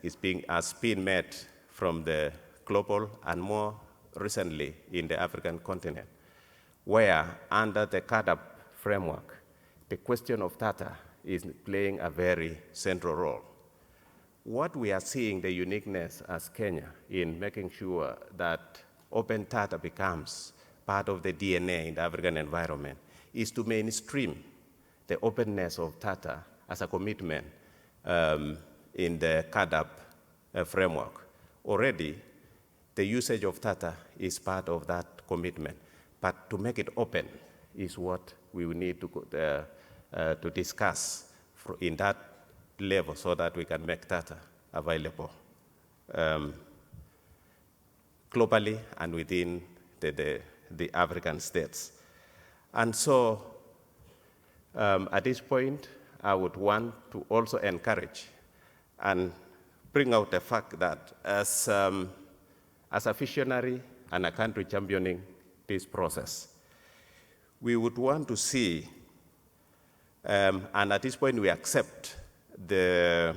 has been made from the global and more recently in the African continent, where under the GODAN framework, the question of data is playing a very central role. What we are seeing the uniqueness as Kenya in making sure that open data becomes part of the DNA in the African environment is to mainstream the openness of data as a commitment in the GODAN framework. Already, the usage of data is part of that commitment, but to make it open is what we will need to discuss in that level so that we can make data available globally and within the African states. And so at this point, I would want to also encourage and bring out the fact that as a visionary and a country championing this process, we would want to see, and at this point we accept the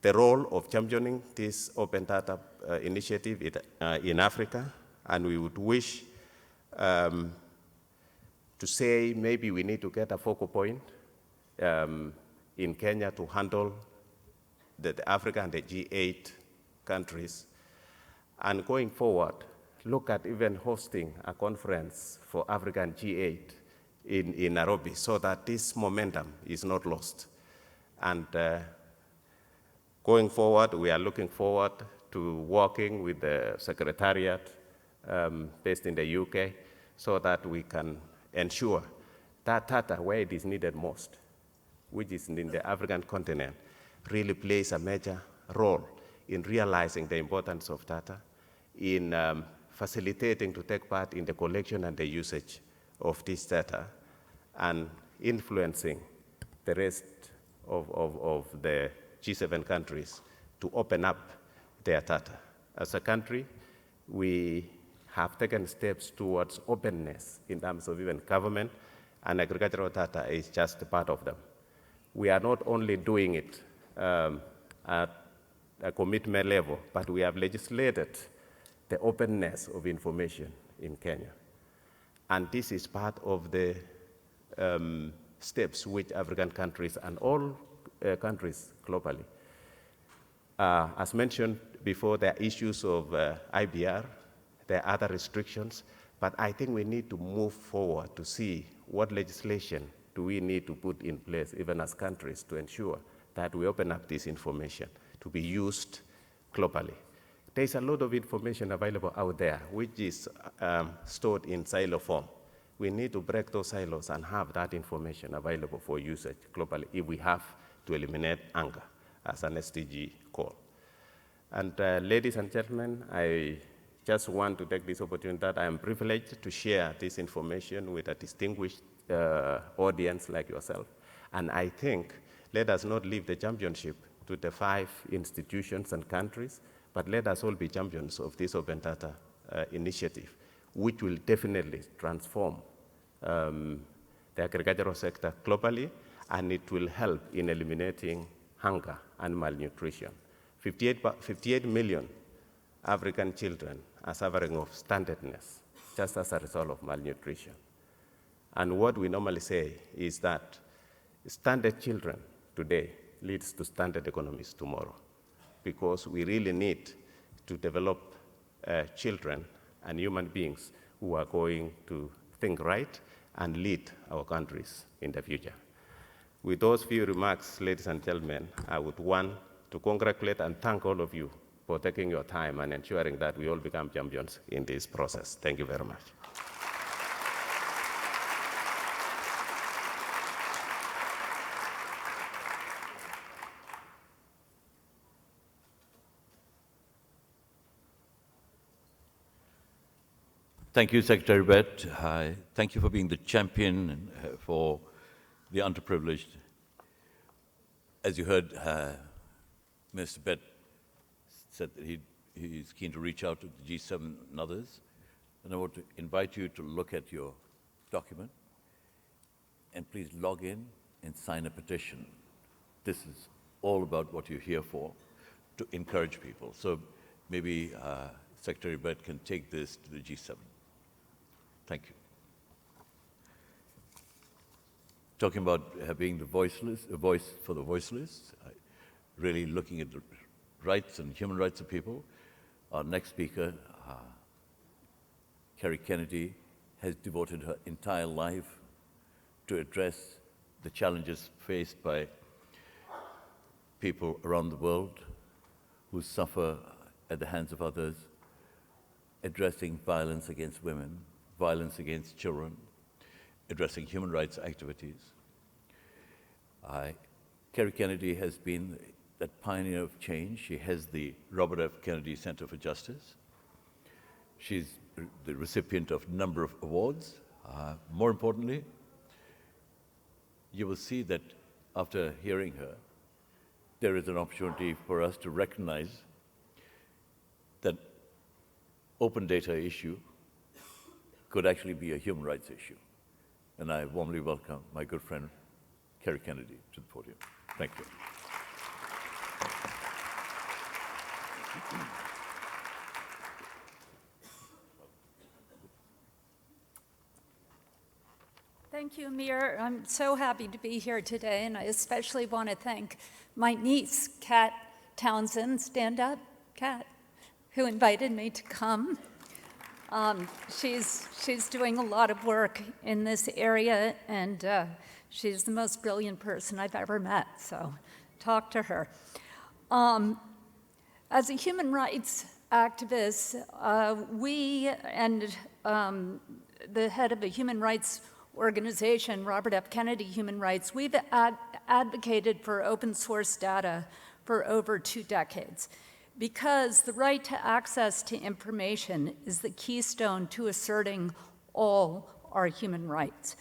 role of championing this open data initiative in Africa, and we would wish to say maybe we need to get a focal point in Kenya to handle the Africa and the G8 countries. And going forward, look at even hosting a conference for Africa and G8 in Nairobi so that this momentum is not lost. And going forward, we are looking forward to working with the Secretariat based in the UK so that we can ensure that data where it is needed most, which is in the African continent, really plays a major role in realizing the importance of data, in facilitating to take part in the collection and the usage of this data, and influencing the rest of the G7 countries to open up their data. As a country, we have taken steps towards openness in terms of even government, and agricultural data is just a part of them. We are not only doing it at a commitment level, but we have legislated the openness of information in Kenya. And this is part of the steps which African countries and all countries globally. As mentioned before, there are issues of IBR, there are other restrictions, but I think we need to move forward to see what legislation do we need to put in place, even as countries, to ensure that we open up this information to be used globally. There's a lot of information available out there which is stored in silo form. We need to break those silos and have that information available for usage globally if we have to eliminate hunger as an SDG goal. And ladies and gentlemen, I just want to take this opportunity that I am privileged to share this information with a distinguished audience like yourself. And I think let us not leave the championship to the 5 institutions and countries, but let us all be champions of this open data initiative, which will definitely transform the agricultural sector globally, and it will help in eliminating hunger and malnutrition. 58 million African children are suffering of stunted-ness just as a result of malnutrition. And what we normally say is that stunted children today leads to stunted economies tomorrow, because we really need to develop children and human beings who are going to think right and lead our countries in the future. With those few remarks, ladies and gentlemen, I would want to congratulate and thank all of you for taking your time and ensuring that we all become champions in this process. Thank you very much. Thank you, Secretary Bett. Thank you for being the champion for the underprivileged. As you heard, Mr. Bett said that he's keen to reach out to the G7 and others. And I want to invite you to look at your document and please log in and sign a petition. This is all about what you're here for, to encourage people. So maybe Secretary Bett can take this to the G7. Thank you. Talking about being the voiceless, a voice for the voiceless, really looking at the rights and human rights of people. Our next speaker, Kerry Kennedy, has devoted her entire life to address the challenges faced by people around the world who suffer at the hands of others, addressing violence against women, violence against children, addressing human rights activities. Kerry Kennedy has been that pioneer of change. She has the Robert F. Kennedy Center for Justice. She's the recipient of a number of awards. More importantly, you will see that after hearing her, there is an opportunity for us to recognize that open data issue could actually be a human rights issue. And I warmly welcome my good friend, Kerry Kennedy, to the podium. Thank you. Thank you, Amir. I'm so happy to be here today, and I especially want to thank my niece, Kat Townsend, stand up, Kat, who invited me to come. She's doing a lot of work in this area, and she's the most brilliant person I've ever met, so talk to her. As a human rights activist, we and the head of a human rights organization, Robert F. Kennedy Human Rights, we've advocated for open source data for over 2 decades because the right to access to information is the keystone to asserting all our human rights.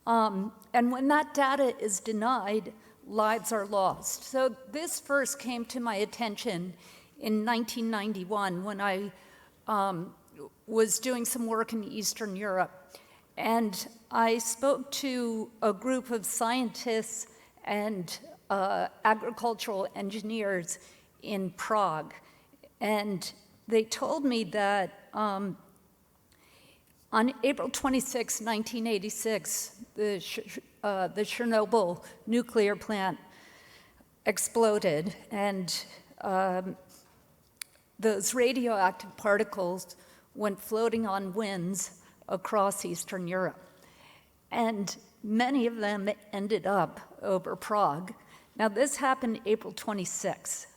And when that data is denied, lives are lost. So this first came to my attention in 1991 when I was doing some work in Eastern Europe. And I spoke to a group of scientists and agricultural engineers in Prague. And they told me that on April 26, 1986, the Chernobyl nuclear plant exploded, and those radioactive particles went floating on winds across Eastern Europe. And many of them ended up over Prague. Now, this happened April 26.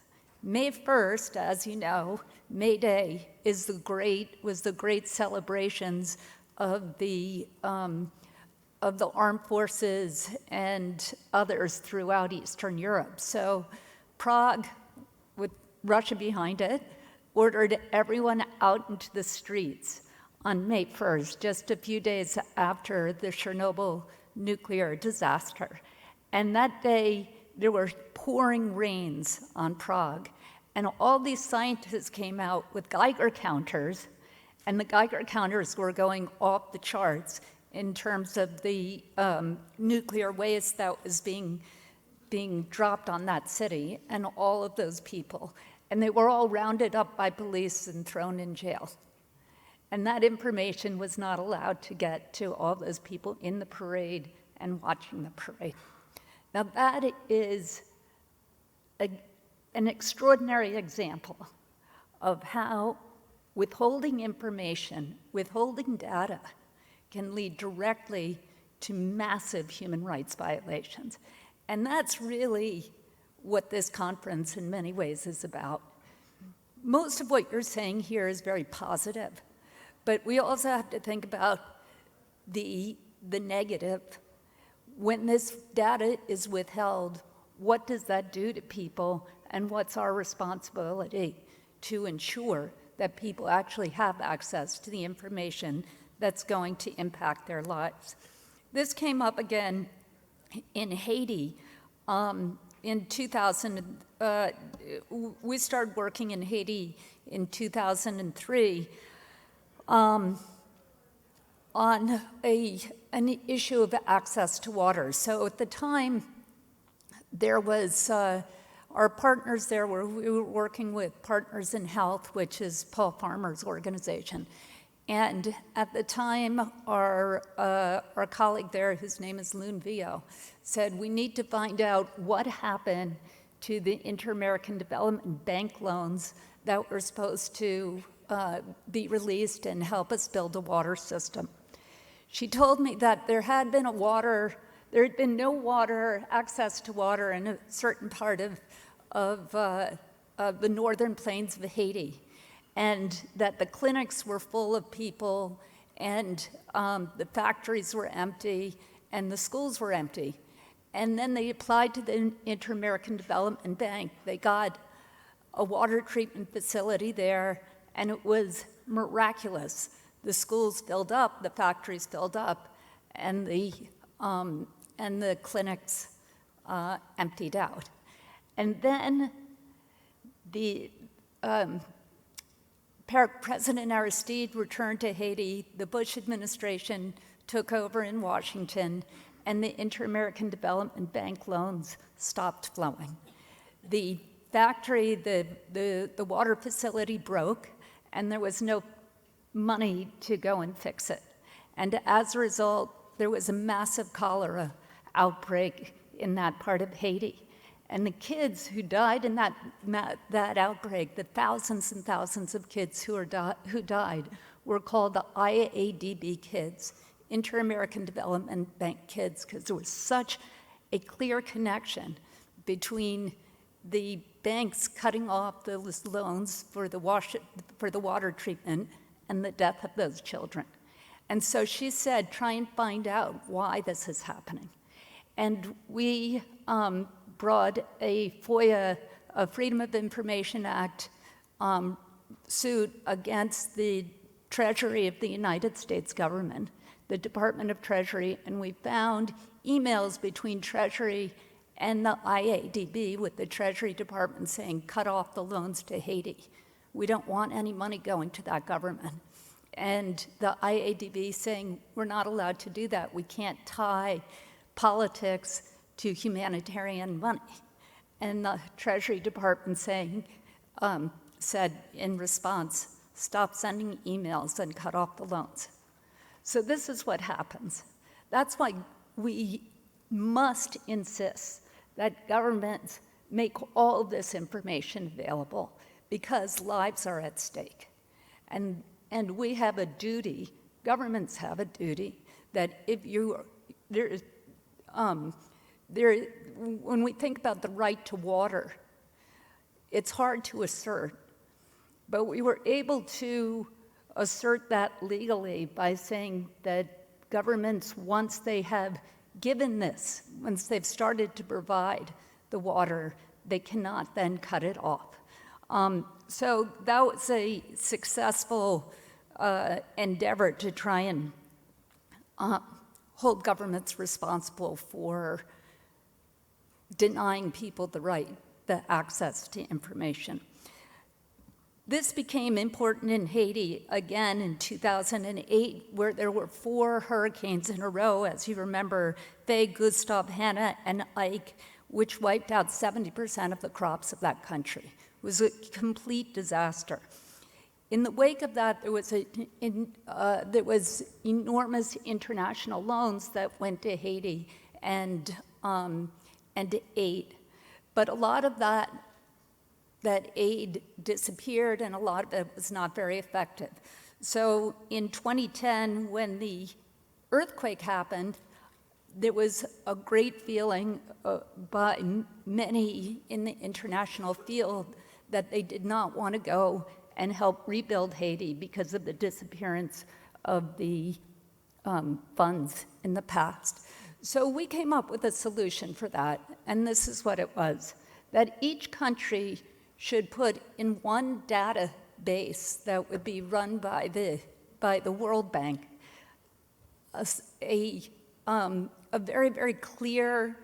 May 1st, as you know, May Day was the great celebrations of the armed forces and others throughout Eastern Europe. So Prague, with Russia behind it, ordered everyone out into the streets on May 1st, just a few days after the Chernobyl nuclear disaster. And that day, there were pouring rains on Prague. And all these scientists came out with Geiger counters, and the Geiger counters were going off the charts in terms of the nuclear waste that was being dropped on that city and all of those people. And they were all rounded up by police and thrown in jail. And that information was not allowed to get to all those people in the parade and watching the parade. Now that is an extraordinary example of how withholding information, withholding data, can lead directly to massive human rights violations. And that's really what this conference in many ways is about. Most of what you're saying here is very positive. But we also have to think about the negative. When this data is withheld, what does that do to people, and what's our responsibility to ensure that people actually have access to the information that's going to impact their lives? This came up again in Haiti. In 2000, we started working in Haiti in 2003. On an issue of access to water. So at the time, there was, our partners there were, we were working with Partners in Health, which is Paul Farmer's organization. And at the time, our colleague there, whose name is Loon Vio, said, we need to find out what happened to the Inter-American Development Bank loans that were supposed to be released and help us build a water system. She told me that there had been no water, access to water in a certain part of the northern plains of Haiti, and that the clinics were full of people, and the factories were empty, and the schools were empty. And then they applied to the Inter-American Development Bank. They got a water treatment facility there, and it was miraculous. The schools filled up, the factories filled up, and the clinics emptied out. And then the President Aristide returned to Haiti, the Bush administration took over in Washington, and the Inter-American Development Bank loans stopped flowing. The factory, the water facility broke, and there was no money to go and fix it. And as a result, there was a massive cholera outbreak in that part of Haiti. And the kids who died in that outbreak, the thousands and thousands of kids who died, were called the IADB kids, Inter-American Development Bank kids, because there was such a clear connection between the banks cutting off those loans for the water treatment and the death of those children. And so she said, try and find out why this is happening. And we brought a FOIA, a Freedom of Information Act suit against the Treasury of the United States government, the Department of Treasury, and we found emails between Treasury and the IADB with the Treasury Department saying, cut off the loans to Haiti. We don't want any money going to that government. And the IADB saying, we're not allowed to do that. We can't tie politics to humanitarian money. And the Treasury Department said in response, stop sending emails and cut off the loans. So this is what happens. That's why we must insist that governments make all of this information available, because lives are at stake. And we have a duty, governments have a duty, that if when we think about the right to water, it's hard to assert, but we were able to assert that legally by saying that governments, once they have given this, once they've started to provide the water, they cannot then cut it off. So that was a successful endeavor to try and hold governments responsible for denying people the access to information. This became important in Haiti again in 2008, where there were 4 hurricanes in a row, as you remember, Faye, Gustav, Hannah, and Ike, which wiped out 70% of the crops of that country. It was a complete disaster. In the wake of that, there was enormous international loans that went to Haiti and aid. But a lot of that aid disappeared, and a lot of it was not very effective. So in 2010, when the earthquake happened, there was a great feeling by many in the international field that they did not want to go and help rebuild Haiti because of the disappearance of the funds in the past. So we came up with a solution for that, and this is what it was, that each country should put in one database that would be run by the World Bank a very, very clear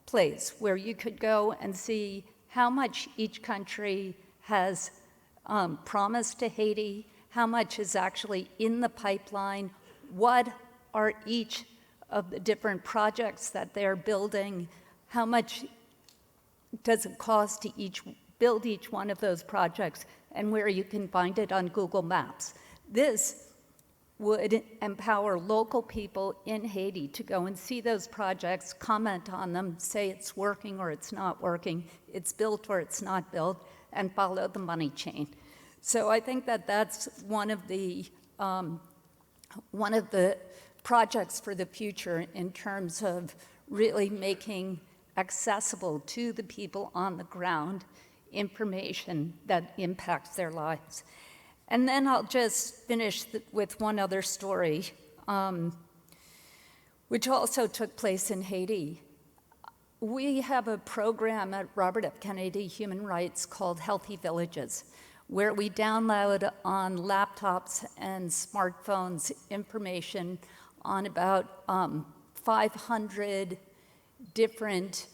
place where you could go and see how much each country has promised to Haiti, how much is actually in the pipeline, what are each of the different projects that they're building, how much does it cost to build each one of those projects, and where you can find it on Google Maps. This would empower local people in Haiti to go and see those projects, comment on them, say it's working or it's not working, it's built or it's not built, and follow the money chain. So I think that that's one of the projects for the future in terms of really making accessible to the people on the ground information that impacts their lives. And then I'll just finish with one other story, which also took place in Haiti. we have a program at Robert F. Kennedy Human Rights called Healthy Villages, where we download on laptops and smartphones information on about 500 different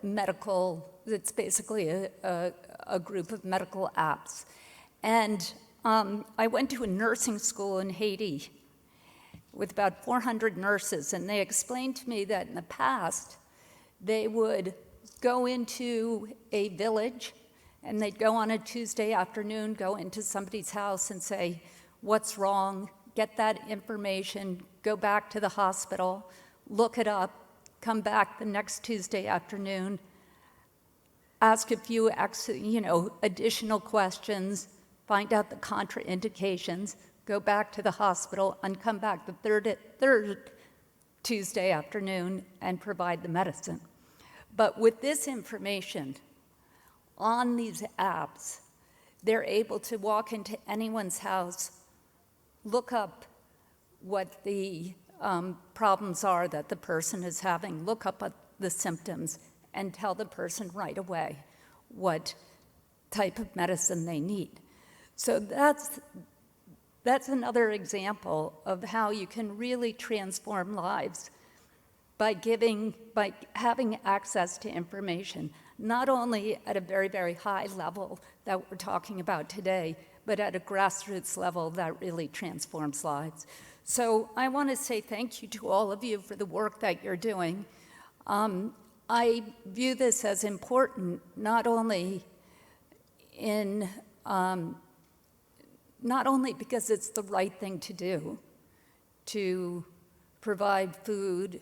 medical, it's basically a group of medical apps. And I went to a nursing school in Haiti with about 400 nurses, and they explained to me that in the past, they would go into a village, and they'd go on a Tuesday afternoon, go into somebody's house and say, what's wrong? Get that information, go back to the hospital, look it up, come back the next Tuesday afternoon, ask a few additional questions, find out the contraindications, go back to the hospital, and come back the third Tuesday afternoon and provide the medicine. But with this information on these apps, they're able to walk into anyone's house, look up what the problems are that the person is having, look up at the symptoms, and tell the person right away what type of medicine they need. So that's another example of how you can really transform lives by having access to information, not only at a very, very high level that we're talking about today, but at a grassroots level that really transforms lives. So I want to say thank you to all of you for the work that you're doing. I view this as important, not only because it's the right thing to do, to provide food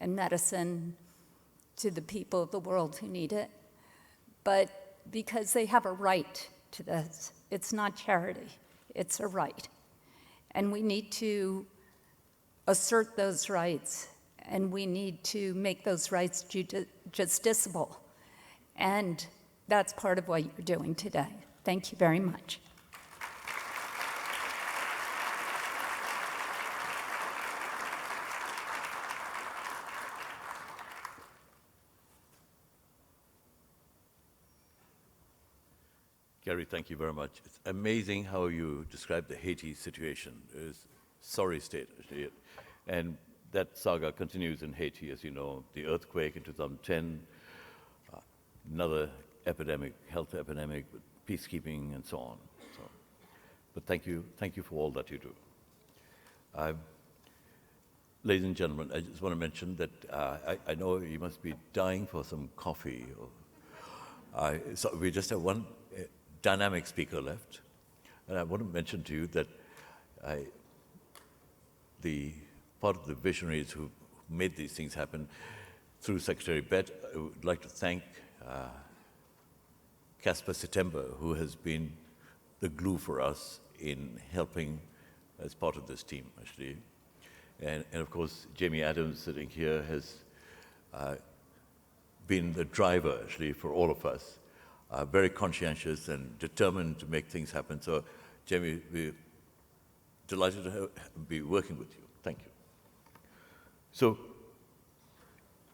and medicine to the people of the world who need it, but because they have a right to this. It's not charity, it's a right. And we need to assert those rights, and we need to make those rights justiciable. And that's part of what you're doing today. Thank you very much. Gary, thank you very much. It's amazing how you described the Haiti situation. It's a sorry state, and that saga continues in Haiti, as you know. The earthquake in 2010, another epidemic, health epidemic, peacekeeping, and so on. But thank you for all that you do. Ladies and gentlemen, I just want to mention that I know you must be dying for some coffee. So we just have one dynamic speaker left. And I want to mention to you that the part of the visionaries who made these things happen through Secretary Bett, I would like to thank Casper September, who has been the glue for us in helping as part of this team, actually. And of course, Jamie Adams sitting here has been the driver, actually, for all of us. Very conscientious and determined to make things happen. So, Jamie, we're delighted to be working with you. Thank you. So,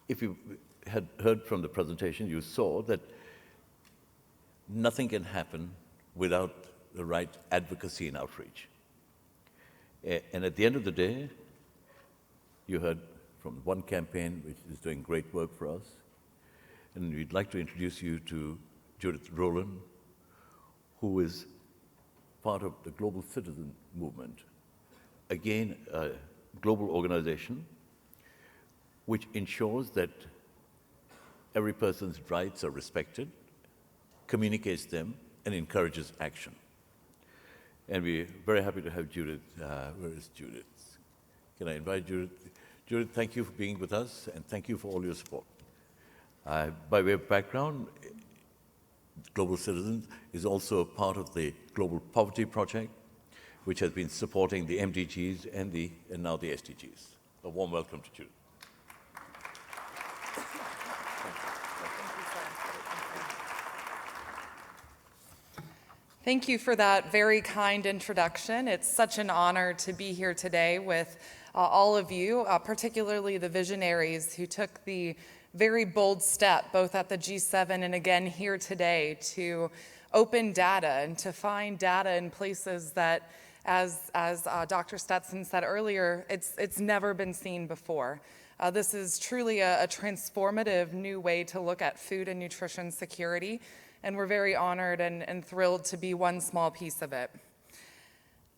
if you had heard from the presentation, you saw that nothing can happen without the right advocacy and outreach. And at the end of the day, you heard from one campaign which is doing great work for us, and we'd like to introduce you to Judith Rowland, who is part of the Global Citizen Movement. Again, a global organization which ensures that every person's rights are respected, communicates them, and encourages action. And we're very happy to have Judith. Where is Judith? Can I invite Judith? Judith, thank you for being with us, and thank you for all your support. By way of background, Global Citizens is also a part of the Global Poverty Project, which has been supporting the MDGs and now the SDGs. A warm welcome to Judith. Thank you for that very kind introduction. It's such an honor to be here today with all of you, particularly the visionaries who took the very bold step, both at the G7 and again here today, to open data and to find data in places that, as Dr. Stetson said earlier, it's never been seen before. This is truly a transformative new way to look at food and nutrition security, and we're very honored and thrilled to be one small piece of it.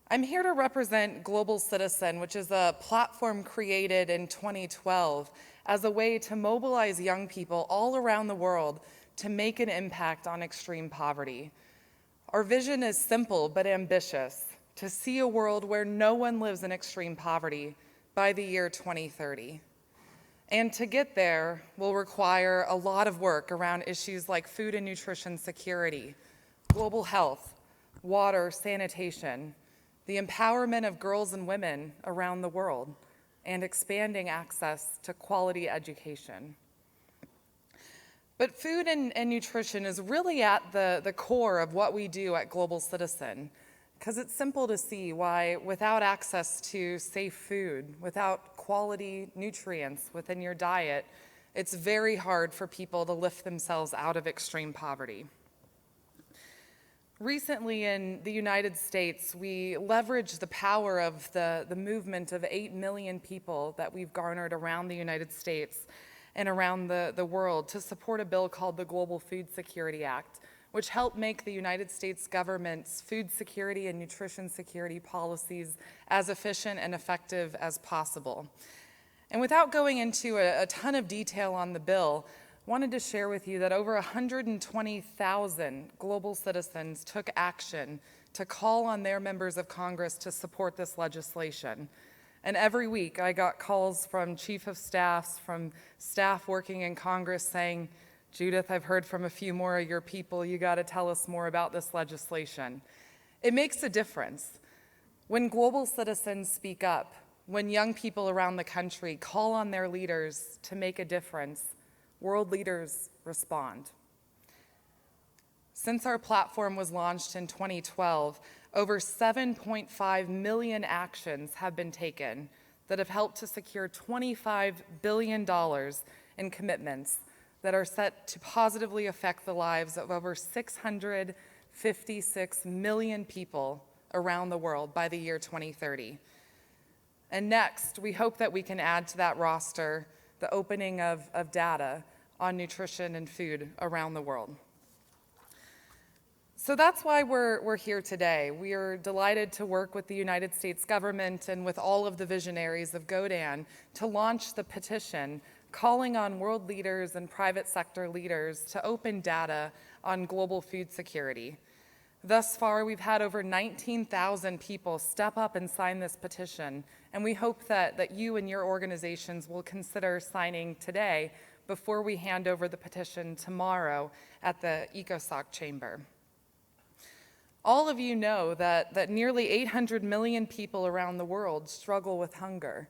I'm here to represent Global Citizen, which is a platform created in 2012 as a way to mobilize young people all around the world to make an impact on extreme poverty. Our vision is simple but ambitious: to see a world where no one lives in extreme poverty by the year 2030. And to get there will require a lot of work around issues like food and nutrition security, global health, water, sanitation, the empowerment of girls and women around the world, and expanding access to quality education. But food and nutrition is really at the core of what we do at Global Citizen, because it's simple to see why without access to safe food, without quality nutrients within your diet, it's very hard for people to lift themselves out of extreme poverty. Recently in the United States, we leveraged the power of the movement of 8 million people that we've garnered around the United States and around the world to support a bill called the Global Food Security Act, which helped make the United States government's food security and nutrition security policies as efficient and effective as possible. And without going into a ton of detail on the bill, wanted to share with you that over 120,000 global citizens took action to call on their members of Congress to support this legislation. And every week I got calls from chief of staffs, from staff working in Congress saying, "Judith, I've heard from a few more of your people. You got to tell us more about this legislation." It makes a difference. When global citizens speak up, when young people around the country call on their leaders to make a difference, world leaders respond. Since our platform was launched in 2012, over 7.5 million actions have been taken that have helped to secure $25 billion in commitments that are set to positively affect the lives of over 656 million people around the world by the year 2030. And next, we hope that we can add to that roster the opening of data on nutrition and food around the world. So that's why we're here today. We are delighted to work with the United States government and with all of the visionaries of GODAN to launch the petition calling on world leaders and private sector leaders to open data on global food security. Thus far, we've had over 19,000 people step up and sign this petition, and we hope that you and your organizations will consider signing today before we hand over the petition tomorrow at the ECOSOC chamber. All of you know that nearly 800 million people around the world struggle with hunger.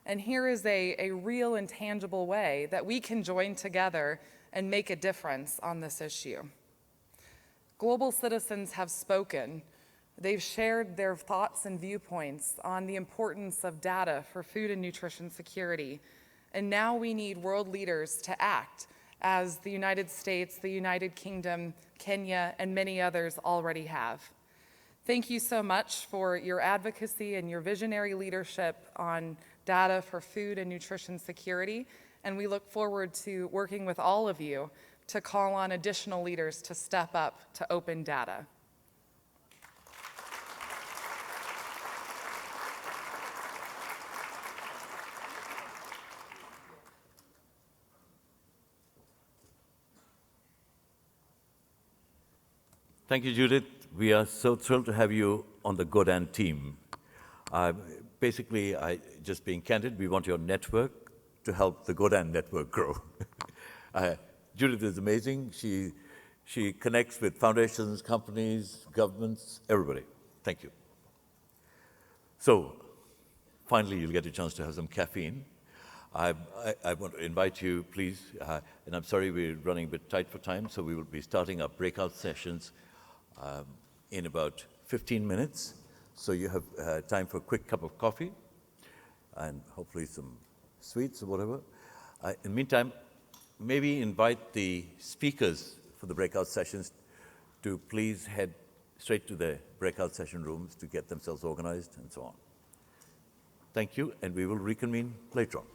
And here is a real and tangible way that we can join together and make a difference on this issue. Global citizens have spoken. They've shared their thoughts and viewpoints on the importance of data for food and nutrition security. And now we need world leaders to act, as the United States, the United Kingdom, Kenya, and many others already have. Thank you so much for your advocacy and your visionary leadership on data for food and nutrition security, and we look forward to working with all of you to call on additional leaders to step up to open data. Thank you, Judith. We are so thrilled to have you on the GODAN team. Basically, just being candid, we want your network to help the GODAN network grow. Judith is amazing. She connects with foundations, companies, governments, everybody. Thank you. So, finally, you'll get a chance to have some caffeine. I want to invite you, please, and I'm sorry we're running a bit tight for time, so we will be starting our breakout sessions in about 15 minutes. So you have time for a quick cup of coffee and hopefully some sweets or whatever. In the meantime, maybe invite the speakers for the breakout sessions to please head straight to the breakout session rooms to get themselves organized and so on. Thank you, and we will reconvene later on.